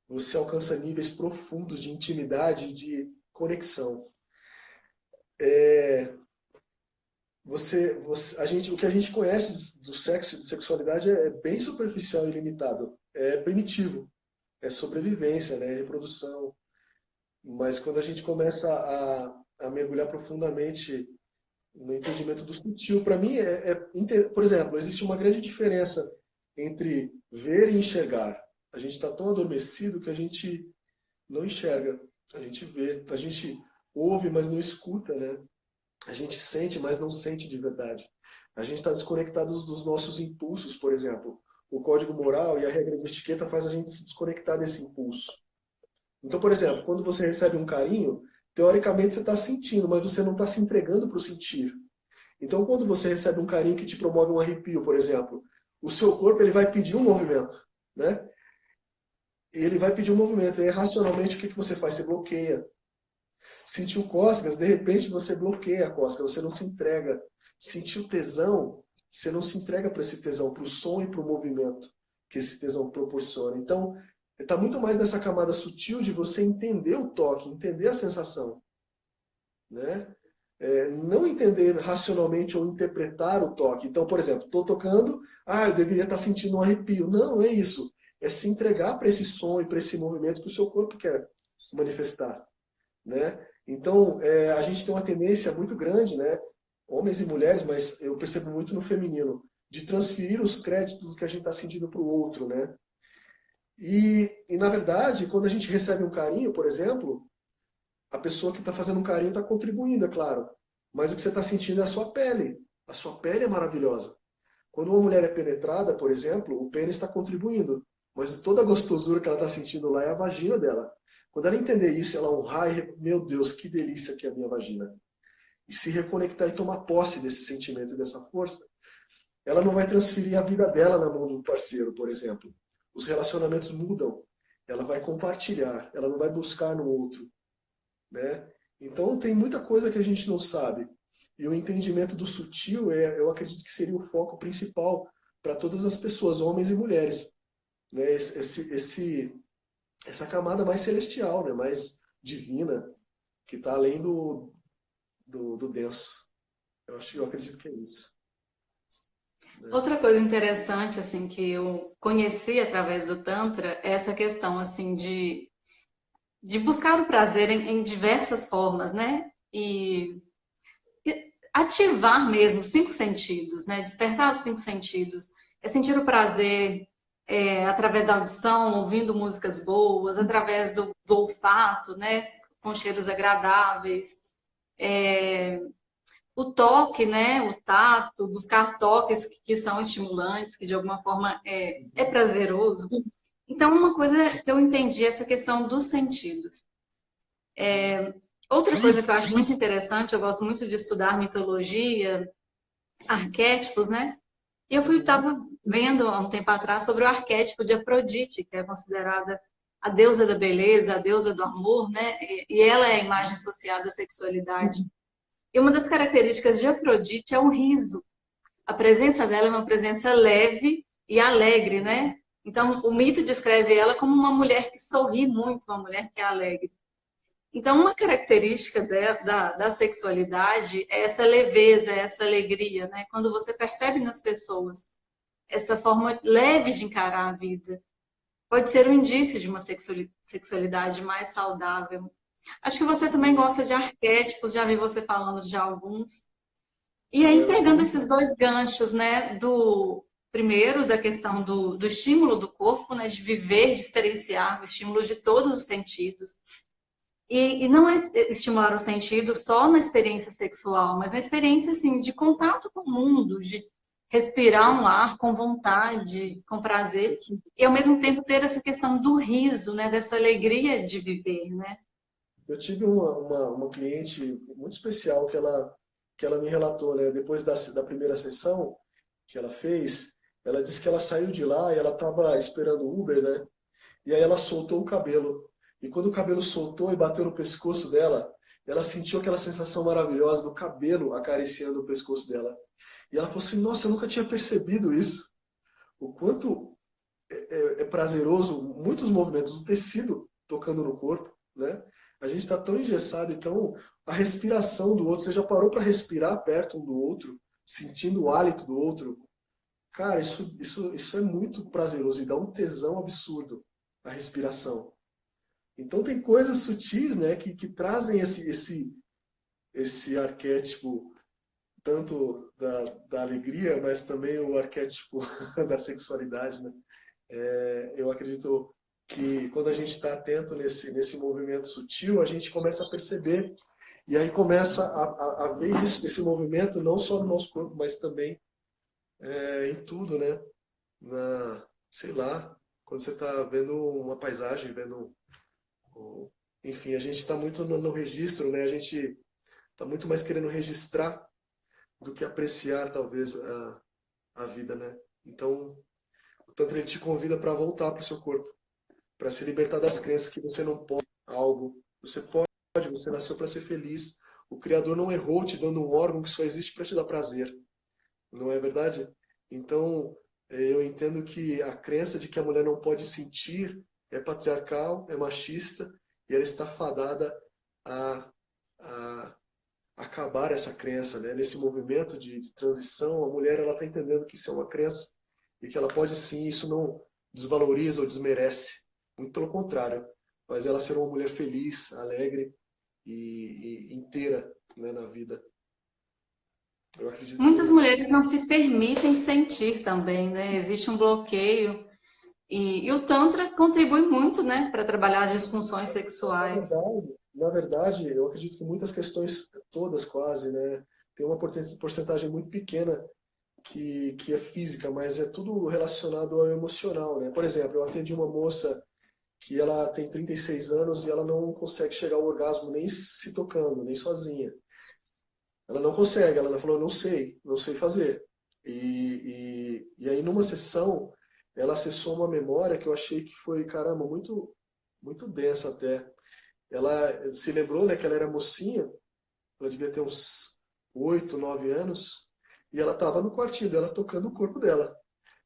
você alcança níveis profundos de intimidade e de conexão. O que a gente conhece do sexo e de sexualidade é bem superficial e limitado. É primitivo, é sobrevivência, né? É reprodução. Mas quando a gente começa a mergulhar profundamente no entendimento do sutil, para mim, por exemplo, existe uma grande diferença entre ver e enxergar. A gente está tão adormecido que a gente não enxerga, a gente vê, a gente ouve, mas não escuta, né? A gente sente, mas não sente de verdade. A gente está desconectado dos nossos impulsos, por exemplo. O código moral e a regra de etiqueta faz a gente se desconectar desse impulso. Então, por exemplo, quando você recebe um carinho, teoricamente você está sentindo, mas você não está se entregando para o sentir. Então, quando você recebe um carinho que te promove um arrepio, por exemplo, o seu corpo ele vai pedir um movimento, né? Ele vai pedir um movimento. E racionalmente, o que você faz? Você bloqueia. Sentiu cócegas, de repente você bloqueia a cócega, você não se entrega. Sentiu tesão, você não se entrega para esse tesão, para o som e para o movimento que esse tesão proporciona. Então, está muito mais nessa camada sutil de você entender o toque, entender a sensação, né? Não entender racionalmente ou interpretar o toque. Então, por exemplo, estou tocando, eu deveria estar sentindo um arrepio. Não, é isso. É se entregar para esse som e para esse movimento que o seu corpo quer manifestar, né? Então, a gente tem uma tendência muito grande, né? Homens e mulheres, mas eu percebo muito no feminino, de transferir os créditos que a gente está sentindo para o outro, né? Na verdade, quando a gente recebe um carinho, por exemplo, a pessoa que está fazendo um carinho está contribuindo, é claro. Mas o que você está sentindo é a sua pele. A sua pele é maravilhosa. Quando uma mulher é penetrada, por exemplo, o pênis está contribuindo. Mas toda a gostosura que ela está sentindo lá é a vagina dela. Quando ela entender isso, ela honrar meu Deus, que delícia que é a minha vagina. E se reconectar e tomar posse desse sentimento e dessa força, ela não vai transferir a vida dela na mão do parceiro, por exemplo. Os relacionamentos mudam. Ela vai compartilhar, ela não vai buscar no outro, né? Então tem muita coisa que a gente não sabe. E o entendimento do sutil, eu acredito que seria o foco principal para todas as pessoas, homens e mulheres, né? Essa camada mais celestial, né? Mais divina, que está além do denso. Eu acredito que é isso, né? Outra coisa interessante, assim, que eu conheci através do Tantra é essa questão, assim, de buscar o prazer em diversas formas, né? E ativar mesmo os cinco sentidos, né? Despertar os cinco sentidos. É sentir o prazer através da audição, ouvindo músicas boas, através do olfato, né? Com cheiros agradáveis. O toque, né? O tato, buscar toques que são estimulantes, que de alguma forma é prazeroso. Então, uma coisa que eu entendi é essa questão dos sentidos. Outra coisa que eu acho muito interessante, eu gosto muito de estudar mitologia, arquétipos, né? E eu Uhum. estava vendo há um tempo atrás sobre o arquétipo de Afrodite, que é considerada a deusa da beleza, a deusa do amor, né? E ela é a imagem associada à sexualidade. E uma das características de Afrodite é o riso. A presença dela é uma presença leve e alegre, né? Então, o mito descreve ela como uma mulher que sorri muito, uma mulher que é alegre. Então, uma característica da sexualidade é essa leveza, essa alegria, né? Quando você percebe nas pessoas essa forma leve de encarar a vida, pode ser um indício de uma sexualidade mais saudável. Acho que você também Sim, gosta de arquétipos, já vi você falando de alguns. E aí, eu pegando estudo. esses dois ganchos, né, do primeiro, da questão do estímulo do corpo, né, de viver, de experienciar o estímulo de todos os sentidos. E não é estimular o sentido só na experiência sexual, mas na experiência, assim, de contato com o mundo, de respirar um ar com vontade, com prazer, Eu tive, e ao mesmo tempo ter essa questão do riso, né, dessa alegria de viver, né? eu tive uma cliente muito especial que ela me relatou, né? Depois da primeira sessão que ela fez, ela disse que ela saiu de lá e ela estava esperando o Uber, né? E aí ela soltou o cabelo. E quando o cabelo soltou e bateu no pescoço dela, ela sentiu aquela sensação maravilhosa do cabelo acariciando o pescoço dela. E ela falou assim: Nossa, eu nunca tinha percebido isso. O quanto é prazeroso, muitos movimentos, o tecido tocando no corpo, né? A gente está tão engessado, então a respiração do outro, você já parou para respirar perto um do outro, sentindo o hálito do outro? Cara, isso é muito prazeroso e dá um tesão absurdo a respiração. Então tem coisas sutis, né, que trazem esse arquétipo tanto da alegria, mas também o arquétipo da sexualidade, né? Eu acredito que quando a gente está atento nesse movimento sutil, a gente começa a perceber e aí começa a ver isso, esse movimento não só no nosso corpo, mas também em tudo, né? Sei lá, quando você está vendo uma paisagem, enfim, a gente está muito no registro, né? A gente está muito mais querendo registrar do que apreciar, talvez, a vida, né? Então, o Tantra ele te convida para voltar para o seu corpo, para se libertar das crenças que você não pode algo. Você pode, você nasceu para ser feliz. O Criador não errou te dando um órgão que só existe para te dar prazer. Não é verdade? Então, eu entendo que a crença de que a mulher não pode sentir é patriarcal, é machista, e ela está fadada a, a acabar essa crença, né? Nesse movimento de transição, a mulher ela está entendendo que isso é uma crença e que ela pode sim, isso não desvaloriza ou desmerece, muito pelo contrário, mas ela ser uma mulher feliz, alegre e inteira, né, na vida. Eu Muitas acredito. mulheres não se permitem sentir também, né? Existe um bloqueio. E o Tantra contribui muito, né, para trabalhar as disfunções sexuais. Na verdade, eu acredito que muitas questões, todas quase, né, tem uma porcentagem muito pequena que é física, mas é tudo relacionado ao emocional, né? Por exemplo, eu atendi uma moça que ela tem 36 anos e ela não consegue chegar ao orgasmo nem se tocando, nem sozinha. Ela não consegue, ela falou, não sei fazer. E aí numa sessão, ela acessou uma memória que eu achei que foi, caramba, muito densa até. Ela se lembrou, né, que ela era mocinha, ela devia ter uns 8, 9 anos, e ela estava no quartinho dela tocando o corpo dela.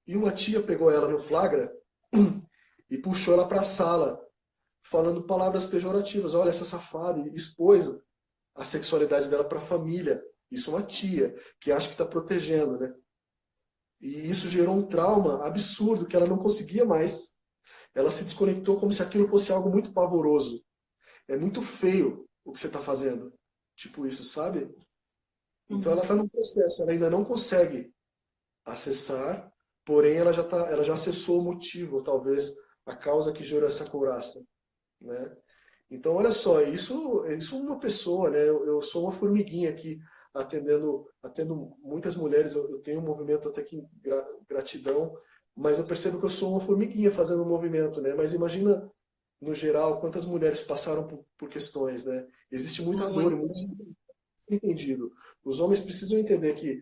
E uma tia pegou ela no flagra e puxou ela para a sala, falando palavras pejorativas. Olha, essa safada, e expôs a sexualidade dela para a família. Isso é uma tia que acha que está protegendo, né? E isso gerou um trauma absurdo que ela não conseguia mais. Ela se desconectou como se aquilo fosse algo muito pavoroso. É muito feio o que você está fazendo. Tipo isso, sabe? Então ela Uhum. está no processo, ela ainda não consegue acessar, porém ela já acessou o motivo, talvez a causa que gerou essa couraça, né? Então olha só, isso é uma pessoa, né? Eu sou uma formiguinha aqui atendendo muitas mulheres. Eu tenho um movimento até que gratidão, mas eu percebo que eu sou uma formiguinha fazendo um movimento, né? Mas imagina, no geral, quantas mulheres passaram por questões, né? Existe muita dor e Muito. muito entendido. Os homens precisam entender que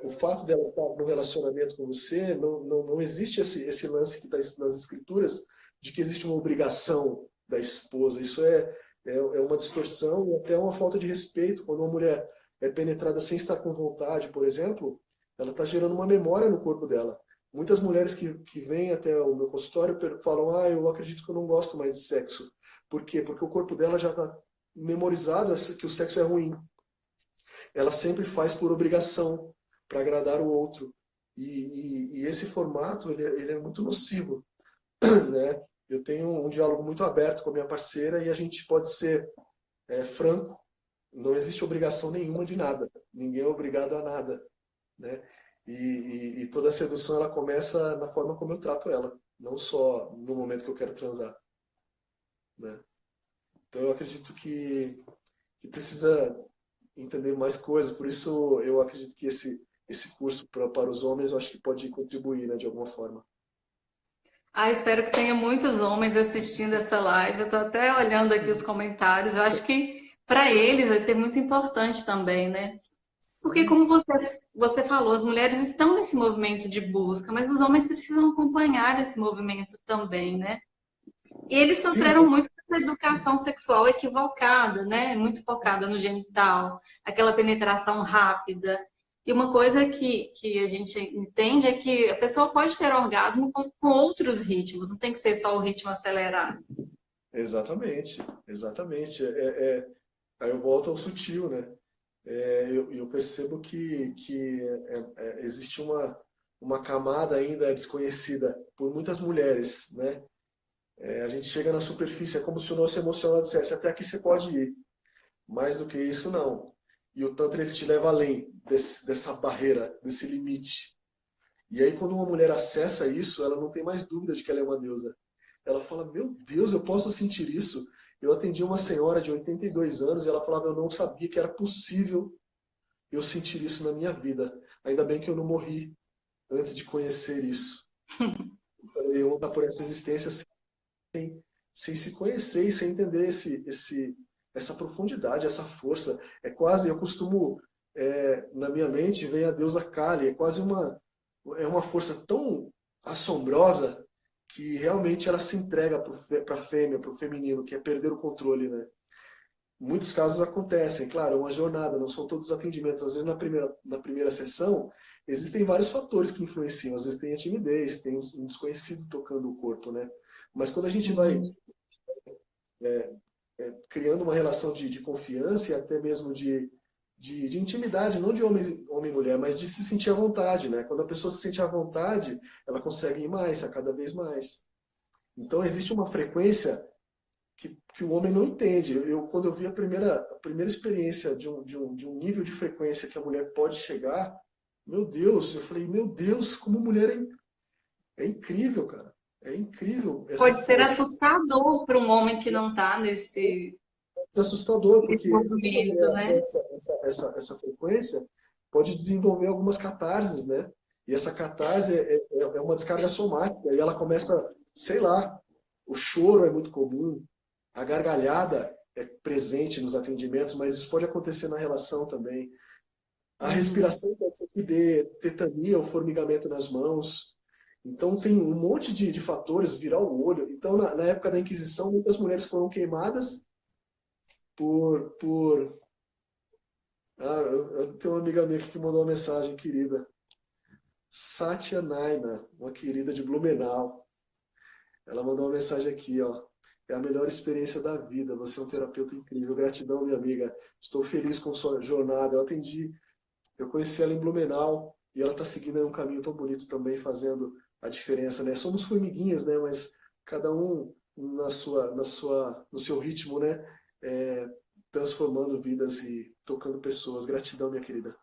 o fato dela estar no relacionamento com você, não existe esse lance que está nas escrituras de que existe uma obrigação da esposa. Isso é uma distorção e até uma falta de respeito. Quando uma mulher é penetrada sem estar com vontade, por exemplo, ela está gerando uma memória no corpo dela. Muitas mulheres que vêm até o meu consultório falam: ah, eu acredito que eu não gosto mais de sexo. Por quê? Porque o corpo dela já está memorizado que o sexo é ruim. Ela sempre faz por obrigação, para agradar o outro. E esse formato, ele é muito nocivo, né? Eu tenho um diálogo muito aberto com a minha parceira e a gente pode ser franco. Não existe obrigação nenhuma de nada. Ninguém é obrigado a nada, né? E toda a sedução, ela começa na forma como eu trato ela, não só no momento que eu quero transar, né? Então eu acredito que precisa entender mais coisas. Por isso eu acredito que esse curso para os homens, eu acho que pode contribuir, né, de alguma forma. Ah, espero que tenha muitos homens assistindo essa live. Eu estou até olhando aqui os comentários. Eu acho que para eles vai ser muito importante também, né? Porque, Sim, como você falou, as mulheres estão nesse movimento de busca, mas os homens precisam acompanhar esse movimento também, né? E eles sim, sofreram muito com essa educação sexual equivocada, né? Muito focada no genital, aquela penetração rápida. E uma coisa que a gente entende é que a pessoa pode ter orgasmo com outros ritmos, não tem que ser só o ritmo acelerado. exatamente, exatamente. Aí eu volto ao sutil, né? Eu percebo que existe uma camada ainda desconhecida por muitas mulheres, né? A gente chega na superfície, é como se o nosso emocional dissesse: até aqui você pode ir, mais do que isso não. E o Tantra, ele te leva além dessa barreira, desse limite. E aí quando uma mulher acessa isso, ela não tem mais dúvida de que ela é uma deusa. Ela fala: meu Deus, eu posso sentir isso? Eu atendi uma senhora de 82 anos e ela falava: eu não sabia que era possível eu sentir isso na minha vida. Ainda bem que eu não morri antes de conhecer isso. Eu vou dar por essa existência sem se conhecer e sem entender essa profundidade, essa força. É quase, eu costumo, na minha mente, vem a deusa Kali, é uma força tão assombrosa que realmente ela se entrega para a fêmea, para o feminino, que é perder o controle, né? Muitos casos acontecem, claro, é uma jornada, não são todos os atendimentos. Às vezes na primeira sessão existem vários fatores que influenciam. Às vezes tem a timidez, tem um desconhecido tocando o corpo, né? Mas quando a gente vai criando uma relação de confiança e até mesmo de intimidade, não de homem e mulher, mas de se sentir à vontade, né? Quando a pessoa se sente à vontade, ela consegue ir mais, a cada vez mais. Então existe uma frequência que o homem não entende. Quando eu vi a primeira experiência de um nível de frequência que a mulher pode chegar, meu Deus, eu falei: meu Deus, como mulher é incrível, cara. É incrível essa Pode ser força. assustador para um homem que não está É assustador, nesse porque quando a movimento, mulher né? acessa essa frequência, pode desenvolver algumas catarses, né? E essa catarse é uma descarga somática, e ela começa, sei lá, o choro é muito comum, a gargalhada é presente nos atendimentos, mas isso pode acontecer na relação também. A Uhum. respiração pode ser que dê tetania ou formigamento nas mãos. Então tem um monte de fatores, virar o olho. Então na época da Inquisição, muitas mulheres foram queimadas por. Eu tenho uma amiga minha aqui que mandou uma mensagem, querida. Satya Naina, uma querida de Blumenau. Ela mandou uma mensagem aqui, ó. É a melhor experiência da vida. Você é um terapeuta incrível. Gratidão, minha amiga. Estou feliz com sua jornada. Eu conheci ela em Blumenau e ela está seguindo aí um caminho tão bonito também, fazendo a diferença, né? Somos formiguinhas, né? Mas cada um no seu ritmo, né? É, transformando vidas e tocando pessoas. Gratidão, minha querida.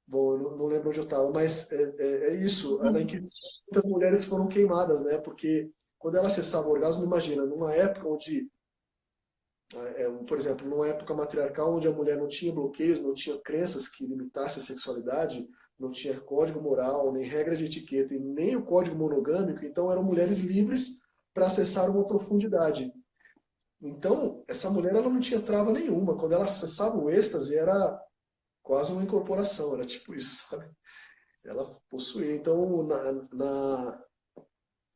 Bom, eu não lembro onde eu estava, mas é isso. Na Inquisição, muitas mulheres foram queimadas, né? Porque quando ela acessava o orgasmo, imagina, numa época onde, por exemplo, numa época matriarcal, onde a mulher não tinha bloqueios, não tinha crenças que limitassem a sexualidade, não tinha código moral, nem regra de etiqueta, e nem o código monogâmico, então eram mulheres livres para acessar uma profundidade. Então, essa mulher ela não tinha trava nenhuma. Quando ela acessava o êxtase, era quase uma incorporação, era tipo isso, sabe? Ela possuía. Então,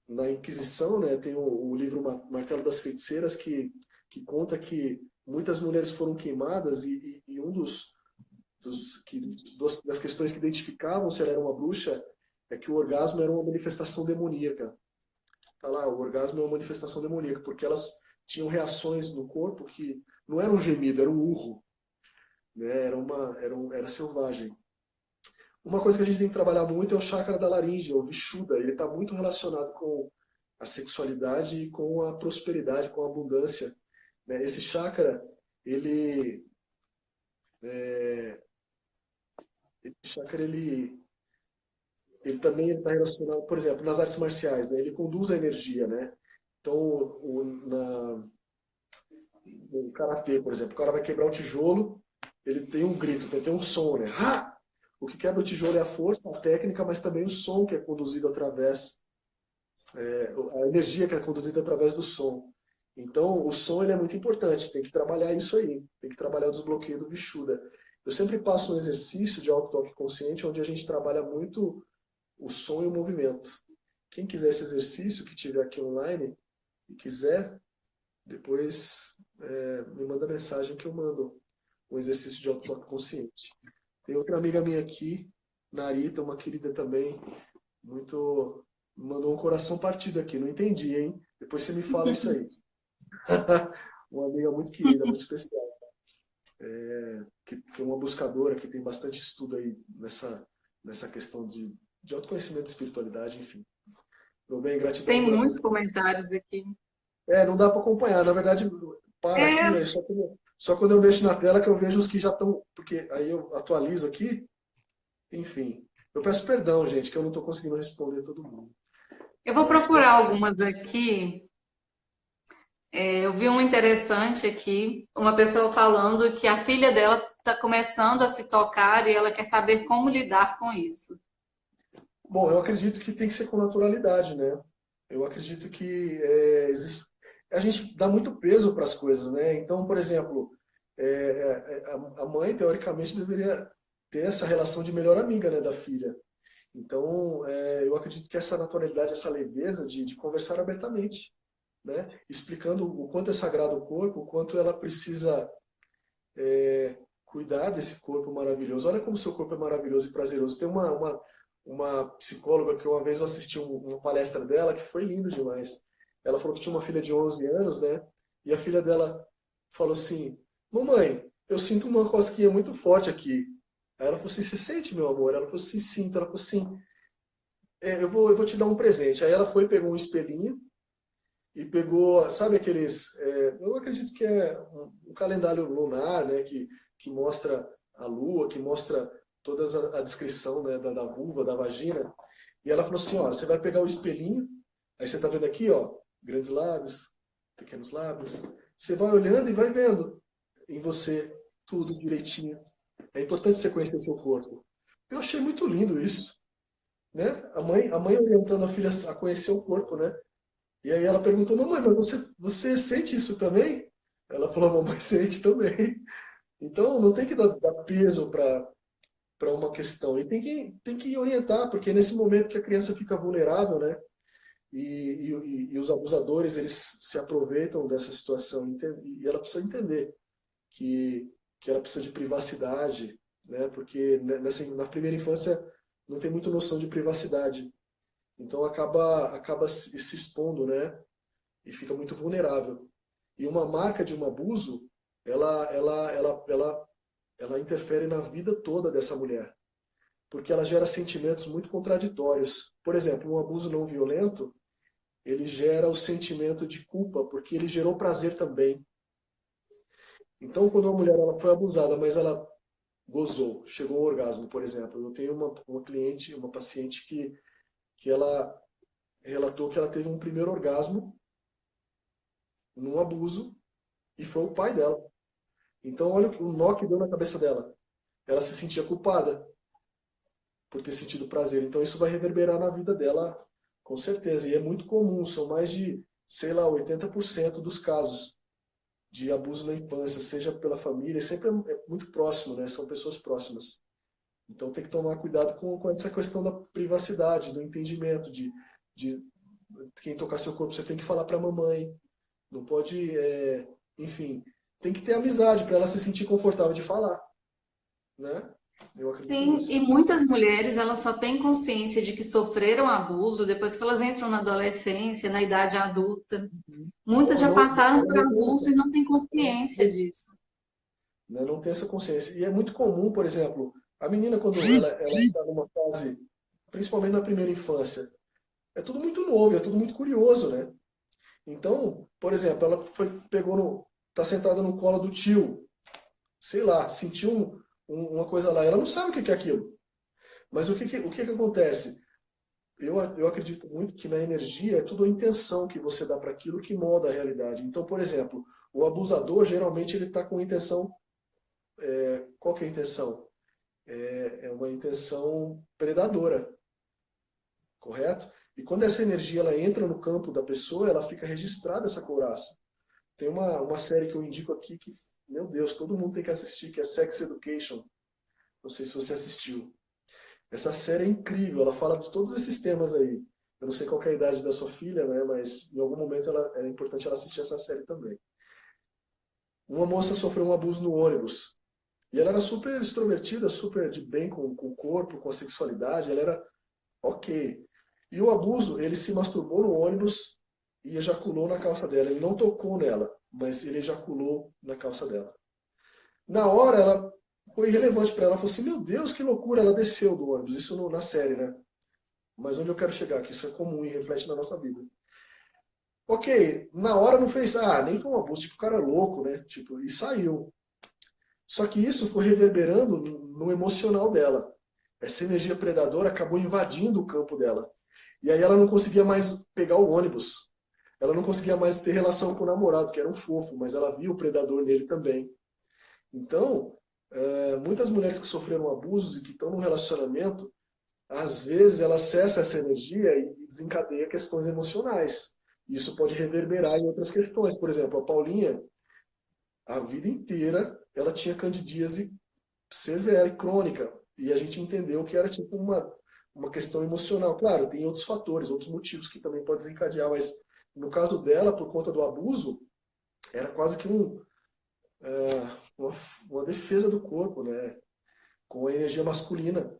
na Inquisição, né, tem o livro Martelo das Feiticeiras, que conta que muitas mulheres foram queimadas e um das questões que identificavam se ela era uma bruxa é que o orgasmo era uma manifestação demoníaca. Tá lá, o orgasmo é uma manifestação demoníaca, porque elas tinham reações no corpo que não era um gemido, era um urro, né? Era selvagem. Uma coisa que a gente tem que trabalhar muito é o chakra da laringe, o Vishuddha. Ele está muito relacionado com a sexualidade e com a prosperidade, com a abundância, né? Esse chakra, ele, esse chakra, ele também está relacionado, por exemplo, nas artes marciais, né? Ele conduz a energia, né? Então, no karatê, por exemplo, o cara vai quebrar o tijolo, ele tem um grito, tem um som, né? Ha! O que quebra o tijolo é a força, a técnica, mas também o som que é conduzido através, a energia que é conduzida através do som. Então, o som ele é muito importante, tem que trabalhar isso aí, tem que trabalhar o desbloqueio do Vishuddha. Eu sempre passo um exercício de auto-toque consciente, onde a gente trabalha muito o som e o movimento. Quem quiser esse exercício, que tiver aqui online e quiser, depois me manda mensagem que eu mando um exercício de auto-toque consciente. Tem outra amiga minha aqui, Narita, uma querida também, muito... mandou um coração partido aqui, não entendi, hein? Depois você me fala isso aí. Uma amiga muito querida, muito especial. Que é uma buscadora, que tem bastante estudo aí nessa questão de autoconhecimento, de espiritualidade, enfim. Meu bem, gratidão Tem por muitos acompanhar. comentários aqui. Não dá para acompanhar. Na verdade, para aqui, É, aí só quando eu mexo na tela que eu vejo os que já estão. Porque aí eu atualizo aqui, enfim. Eu peço perdão, gente, que eu não estou conseguindo responder todo mundo. eu vou Mas estou procurar aqui. algumas aqui. Eu vi um interessante aqui, uma pessoa falando que a filha dela está começando a se tocar e ela quer saber como lidar com isso. Bom, eu acredito que tem que ser com naturalidade, né? Eu acredito que a gente dá muito peso para as coisas, né? Então, por exemplo, a mãe, teoricamente, deveria ter essa relação de melhor amiga, né, da filha. Então, eu acredito que essa naturalidade, essa leveza de conversar abertamente, né? Explicando o quanto é sagrado o corpo, o quanto ela precisa cuidar desse corpo maravilhoso. Olha como seu corpo é maravilhoso e prazeroso. Tem uma psicóloga que uma vez eu assisti uma palestra dela que foi lindo demais. Ela falou que tinha uma filha de 11 anos, né? E a filha dela falou assim: Mamãe, eu sinto uma cosquinha muito forte aqui. Aí ela falou assim: Você sente, meu amor? Ela falou assim: Sinto. Ela falou assim: eu vou te dar um presente. Aí ela foi, pegou um espelhinho e pegou, sabe aqueles, eu acredito que é um calendário lunar, né, que mostra a lua, que mostra toda a descrição, né, da vulva, da vagina. E ela falou assim, ó, você vai pegar o espelhinho, aí você tá vendo aqui, ó, grandes lábios, pequenos lábios. Você vai olhando e vai vendo em você tudo direitinho. É importante você conhecer seu corpo. Eu achei muito lindo isso, né? A mãe orientando a filha a conhecer o corpo, né? E aí ela perguntou, mamãe, mas você sente isso também? Ela falou, mamãe sente também. Então não tem que dar peso para uma questão. E tem que orientar, porque nesse momento que a criança fica vulnerável, né? E os abusadores, eles se aproveitam dessa situação. E ela precisa entender que ela precisa de privacidade, né? Porque na primeira infância não tem muita noção de privacidade. Então acaba se expondo, né? E fica muito vulnerável. E uma marca de um abuso, ela interfere na vida toda dessa mulher, porque ela gera sentimentos muito contraditórios. Por exemplo, um abuso não violento, ele gera o sentimento de culpa, porque ele gerou prazer também. Então, quando uma mulher ela foi abusada, mas ela gozou, chegou ao orgasmo, por exemplo. Eu tenho uma cliente, uma paciente que ela relatou que ela teve um primeiro orgasmo num abuso e foi o pai dela. Então, olha o nó que deu na cabeça dela. Ela se sentia culpada. por ter sentido prazer. Então isso vai reverberar na vida dela, com certeza. E é muito comum, são mais de, sei lá, 80% dos casos de abuso na infância, seja pela família, sempre é muito próximo, né? São pessoas próximas. Então tem que tomar cuidado com essa questão da privacidade, do entendimento, de quem tocar seu corpo, você tem que falar para a mamãe. Não pode, enfim, tem que ter amizade para ela se sentir confortável de falar, né? Eu acredito Sim, nisso. e muitas mulheres elas só têm consciência de que sofreram abuso depois que elas entram na adolescência, na idade adulta. Muitas Ou já não, passaram ela por não tem abuso essa, e não têm consciência disso. né? Não tem essa consciência. E é muito comum, por exemplo, a menina quando ela está numa fase, principalmente na primeira infância, é tudo muito novo, é tudo muito curioso, né? Então, por exemplo, ela pegou tá sentada no colo do tio, sei lá, sentiu uma coisa lá, ela não sabe o que que é aquilo. Mas o que que acontece? Eu acredito muito que na energia é tudo a intenção que você dá para aquilo que molda a realidade. Então, por exemplo, o abusador geralmente ele está com intenção. Qual que é a intenção? É uma intenção predadora, correto? E quando essa energia ela entra no campo da pessoa, ela fica registrada essa couraça. Tem uma série que eu indico aqui que, meu Deus, todo mundo tem que assistir, que é Sex Education. Não sei se você assistiu. Essa série é incrível, ela fala de todos esses temas aí. Eu não sei qual que é a idade da sua filha, né, mas em algum momento é importante ela assistir essa série também. Uma moça sofreu um abuso no ônibus. E ela era super extrovertida, super de bem com o corpo, com a sexualidade, ela era ok. E o abuso, ele se masturbou no ônibus e ejaculou na calça dela. Ele não tocou nela, mas ele ejaculou na calça dela. Na hora, ela foi irrelevante para ela. Ela falou assim, meu Deus, que loucura. Ela desceu do ônibus. Isso na série, né? Mas onde eu quero chegar, que isso é comum e reflete na nossa vida. Ok, na hora não fez, nem foi um abuso, tipo, o cara é louco, né? Tipo, e saiu. Só que isso foi reverberando no emocional dela. Essa energia predadora acabou invadindo o campo dela. E aí ela não conseguia mais pegar o ônibus. Ela não conseguia mais ter relação com o namorado, que era um fofo, mas ela via o predador nele também. Então, muitas mulheres que sofreram abusos e que estão num relacionamento, às vezes ela acessa essa energia e desencadeia questões emocionais. Isso pode reverberar em outras questões. Por exemplo, a Paulinha, a vida inteira, ela tinha candidíase severa e crônica. E a gente entendeu que era tipo uma questão emocional. Claro, tem outros fatores, outros motivos que também podem desencadear, mas no caso dela, por conta do abuso, era quase que uma defesa do corpo, né? Com a energia masculina.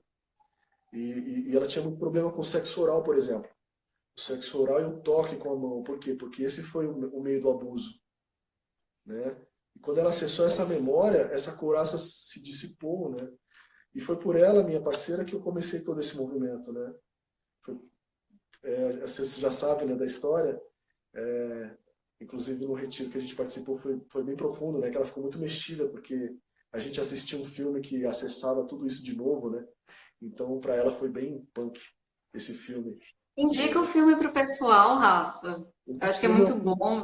E ela tinha muito problema com o sexo oral, por exemplo. O sexo oral e o toque com a mão. Por quê? Porque esse foi o meio do abuso, né? E quando ela acessou essa memória, essa couraça se dissipou, né? E foi por ela, minha parceira, que eu comecei todo esse movimento, né? Foi, você já sabe, né, da história. Inclusive no retiro que a gente participou foi bem profundo, né? Que ela ficou muito mexida porque a gente assistiu um filme que acessava tudo isso de novo, né? Então para ela foi bem punk esse filme. Indica o filme para o pessoal, Rafa. Eu Esse acho que é filme muito bom.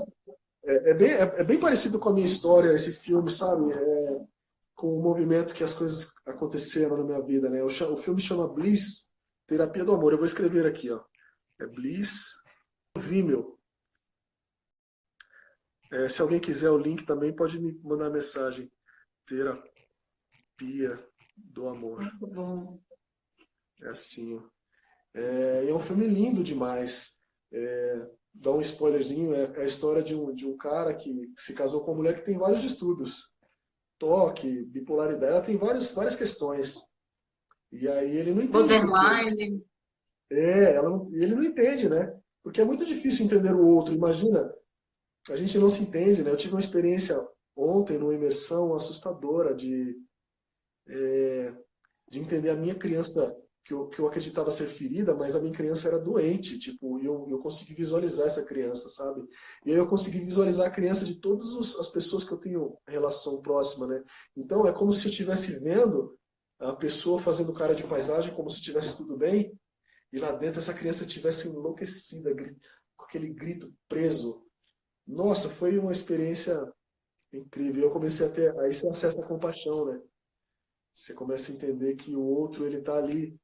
é bem parecido com a minha história, esse filme, sabe? Com o movimento que as coisas aconteceram na minha vida, né? O filme chama Bliss, Terapia do Amor. Eu vou escrever aqui, ó. É Bliss, Vimeo. Se alguém quiser o link também, pode me mandar mensagem. Terapia do Amor. Muito bom. É assim, ó. É um filme lindo demais. Dá um spoilerzinho, é a história de um cara que se casou com uma mulher que tem vários distúrbios. Toque, bipolaridade, ela tem várias questões. E aí ele não entende por quê. Borderline. Ele não entende, né? Porque é muito difícil entender o outro. Imagina, a gente não se entende, né? Eu tive uma experiência ontem numa imersão assustadora de entender a minha criança, que eu acreditava ser ferida, mas a minha criança era doente, tipo, e eu consegui visualizar essa criança, sabe? E aí eu consegui visualizar a criança de todas as pessoas que eu tenho relação próxima, né? Então é como se eu estivesse vendo a pessoa fazendo cara de paisagem, como se tivesse tudo bem, e lá dentro essa criança tivesse enlouquecida, com aquele grito preso. Nossa, foi uma experiência incrível. Eu comecei a ter, aí você acessa a compaixão, né? Você começa a entender que o outro, ele tá ali.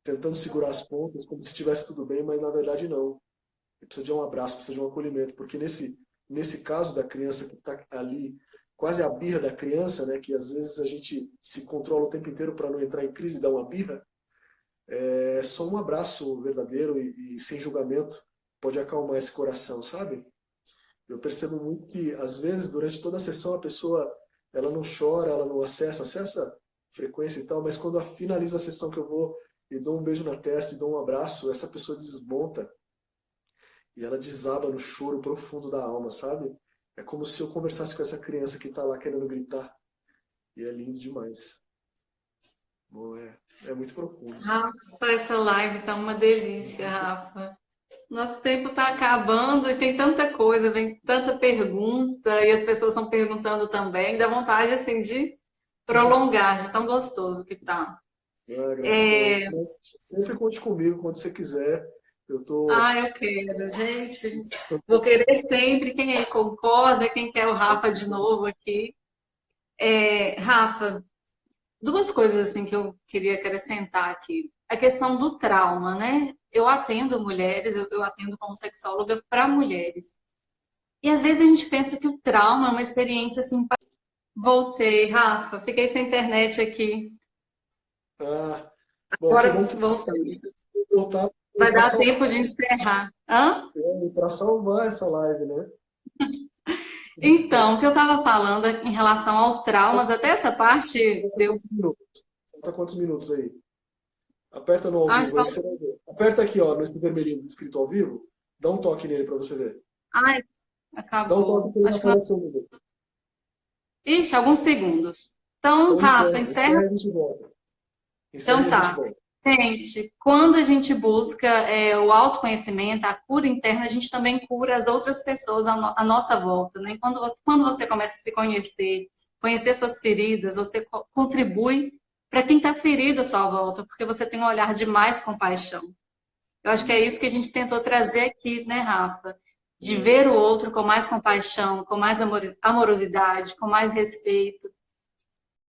tentando segurar as pontas como se tivesse tudo bem, mas na verdade não. Ele precisa de um abraço, precisa de um acolhimento, porque nesse caso da criança que está ali, quase a birra da criança, né, que às vezes a gente se controla o tempo inteiro para não entrar em crise e dar uma birra, é só um abraço verdadeiro e sem julgamento pode acalmar esse coração, sabe? Eu percebo muito que, às vezes, durante toda a sessão, a pessoa ela não chora, ela não acessa frequência e tal, mas quando finaliza a sessão que eu vou e dou um beijo na testa e dou um abraço, essa pessoa desmonta e ela desaba no choro profundo da alma, sabe? É como se eu conversasse com essa criança que está lá querendo gritar. E é lindo demais. Bom, é muito profundo. Rafa, essa live tá uma delícia, Rafa. Nosso tempo está acabando e tem tanta coisa, vem tanta pergunta e as pessoas estão perguntando também. Dá vontade assim de prolongar, de tão gostoso que tá. Ah, gratidão. Mas sempre conte comigo quando você quiser. Eu tô. Ah, eu quero, gente. Vou querer sempre. Quem aí concorda, quem quer o Rafa de novo aqui. Rafa, duas coisas assim que eu queria acrescentar aqui. A questão do trauma, né? Eu atendo mulheres, eu atendo como sexóloga para mulheres. E às vezes a gente pensa que o trauma é uma experiência assim. Voltei, Rafa, fiquei sem internet aqui. Ah, bom, que Agora bom que você voltamos. voltar Vai para dar salvar, tempo de encerrar. Hã? para salvar essa live, né? Então, o que eu estava falando em relação aos traumas, até essa parte Falta deu. quantos minutos? Falta quantos minutos aí? Aperta no ao Ai, vivo aí que você vai ver. Aperta aqui, ó, nesse vermelhinho escrito ao vivo. Dá um toque nele para você ver. ai, Dá um toque acabou. para ele Acho que não. aparecer o número. Ixi, alguns segundos. Então, Então Rafa, encerra, encerra. encerra e a gente volta. Encerra e Então a gente tá. volta. Gente, quando a gente busca o autoconhecimento, a cura interna, a gente também cura as outras pessoas à nossa volta, né? Quando você começa a se conhecer, conhecer suas feridas, você contribui para quem está ferido à sua volta, porque você tem um olhar de mais compaixão. Eu acho que é isso Isso. que a gente tentou trazer aqui, né, Rafa? De É, ver o outro com mais compaixão, com mais amorosidade, com mais respeito.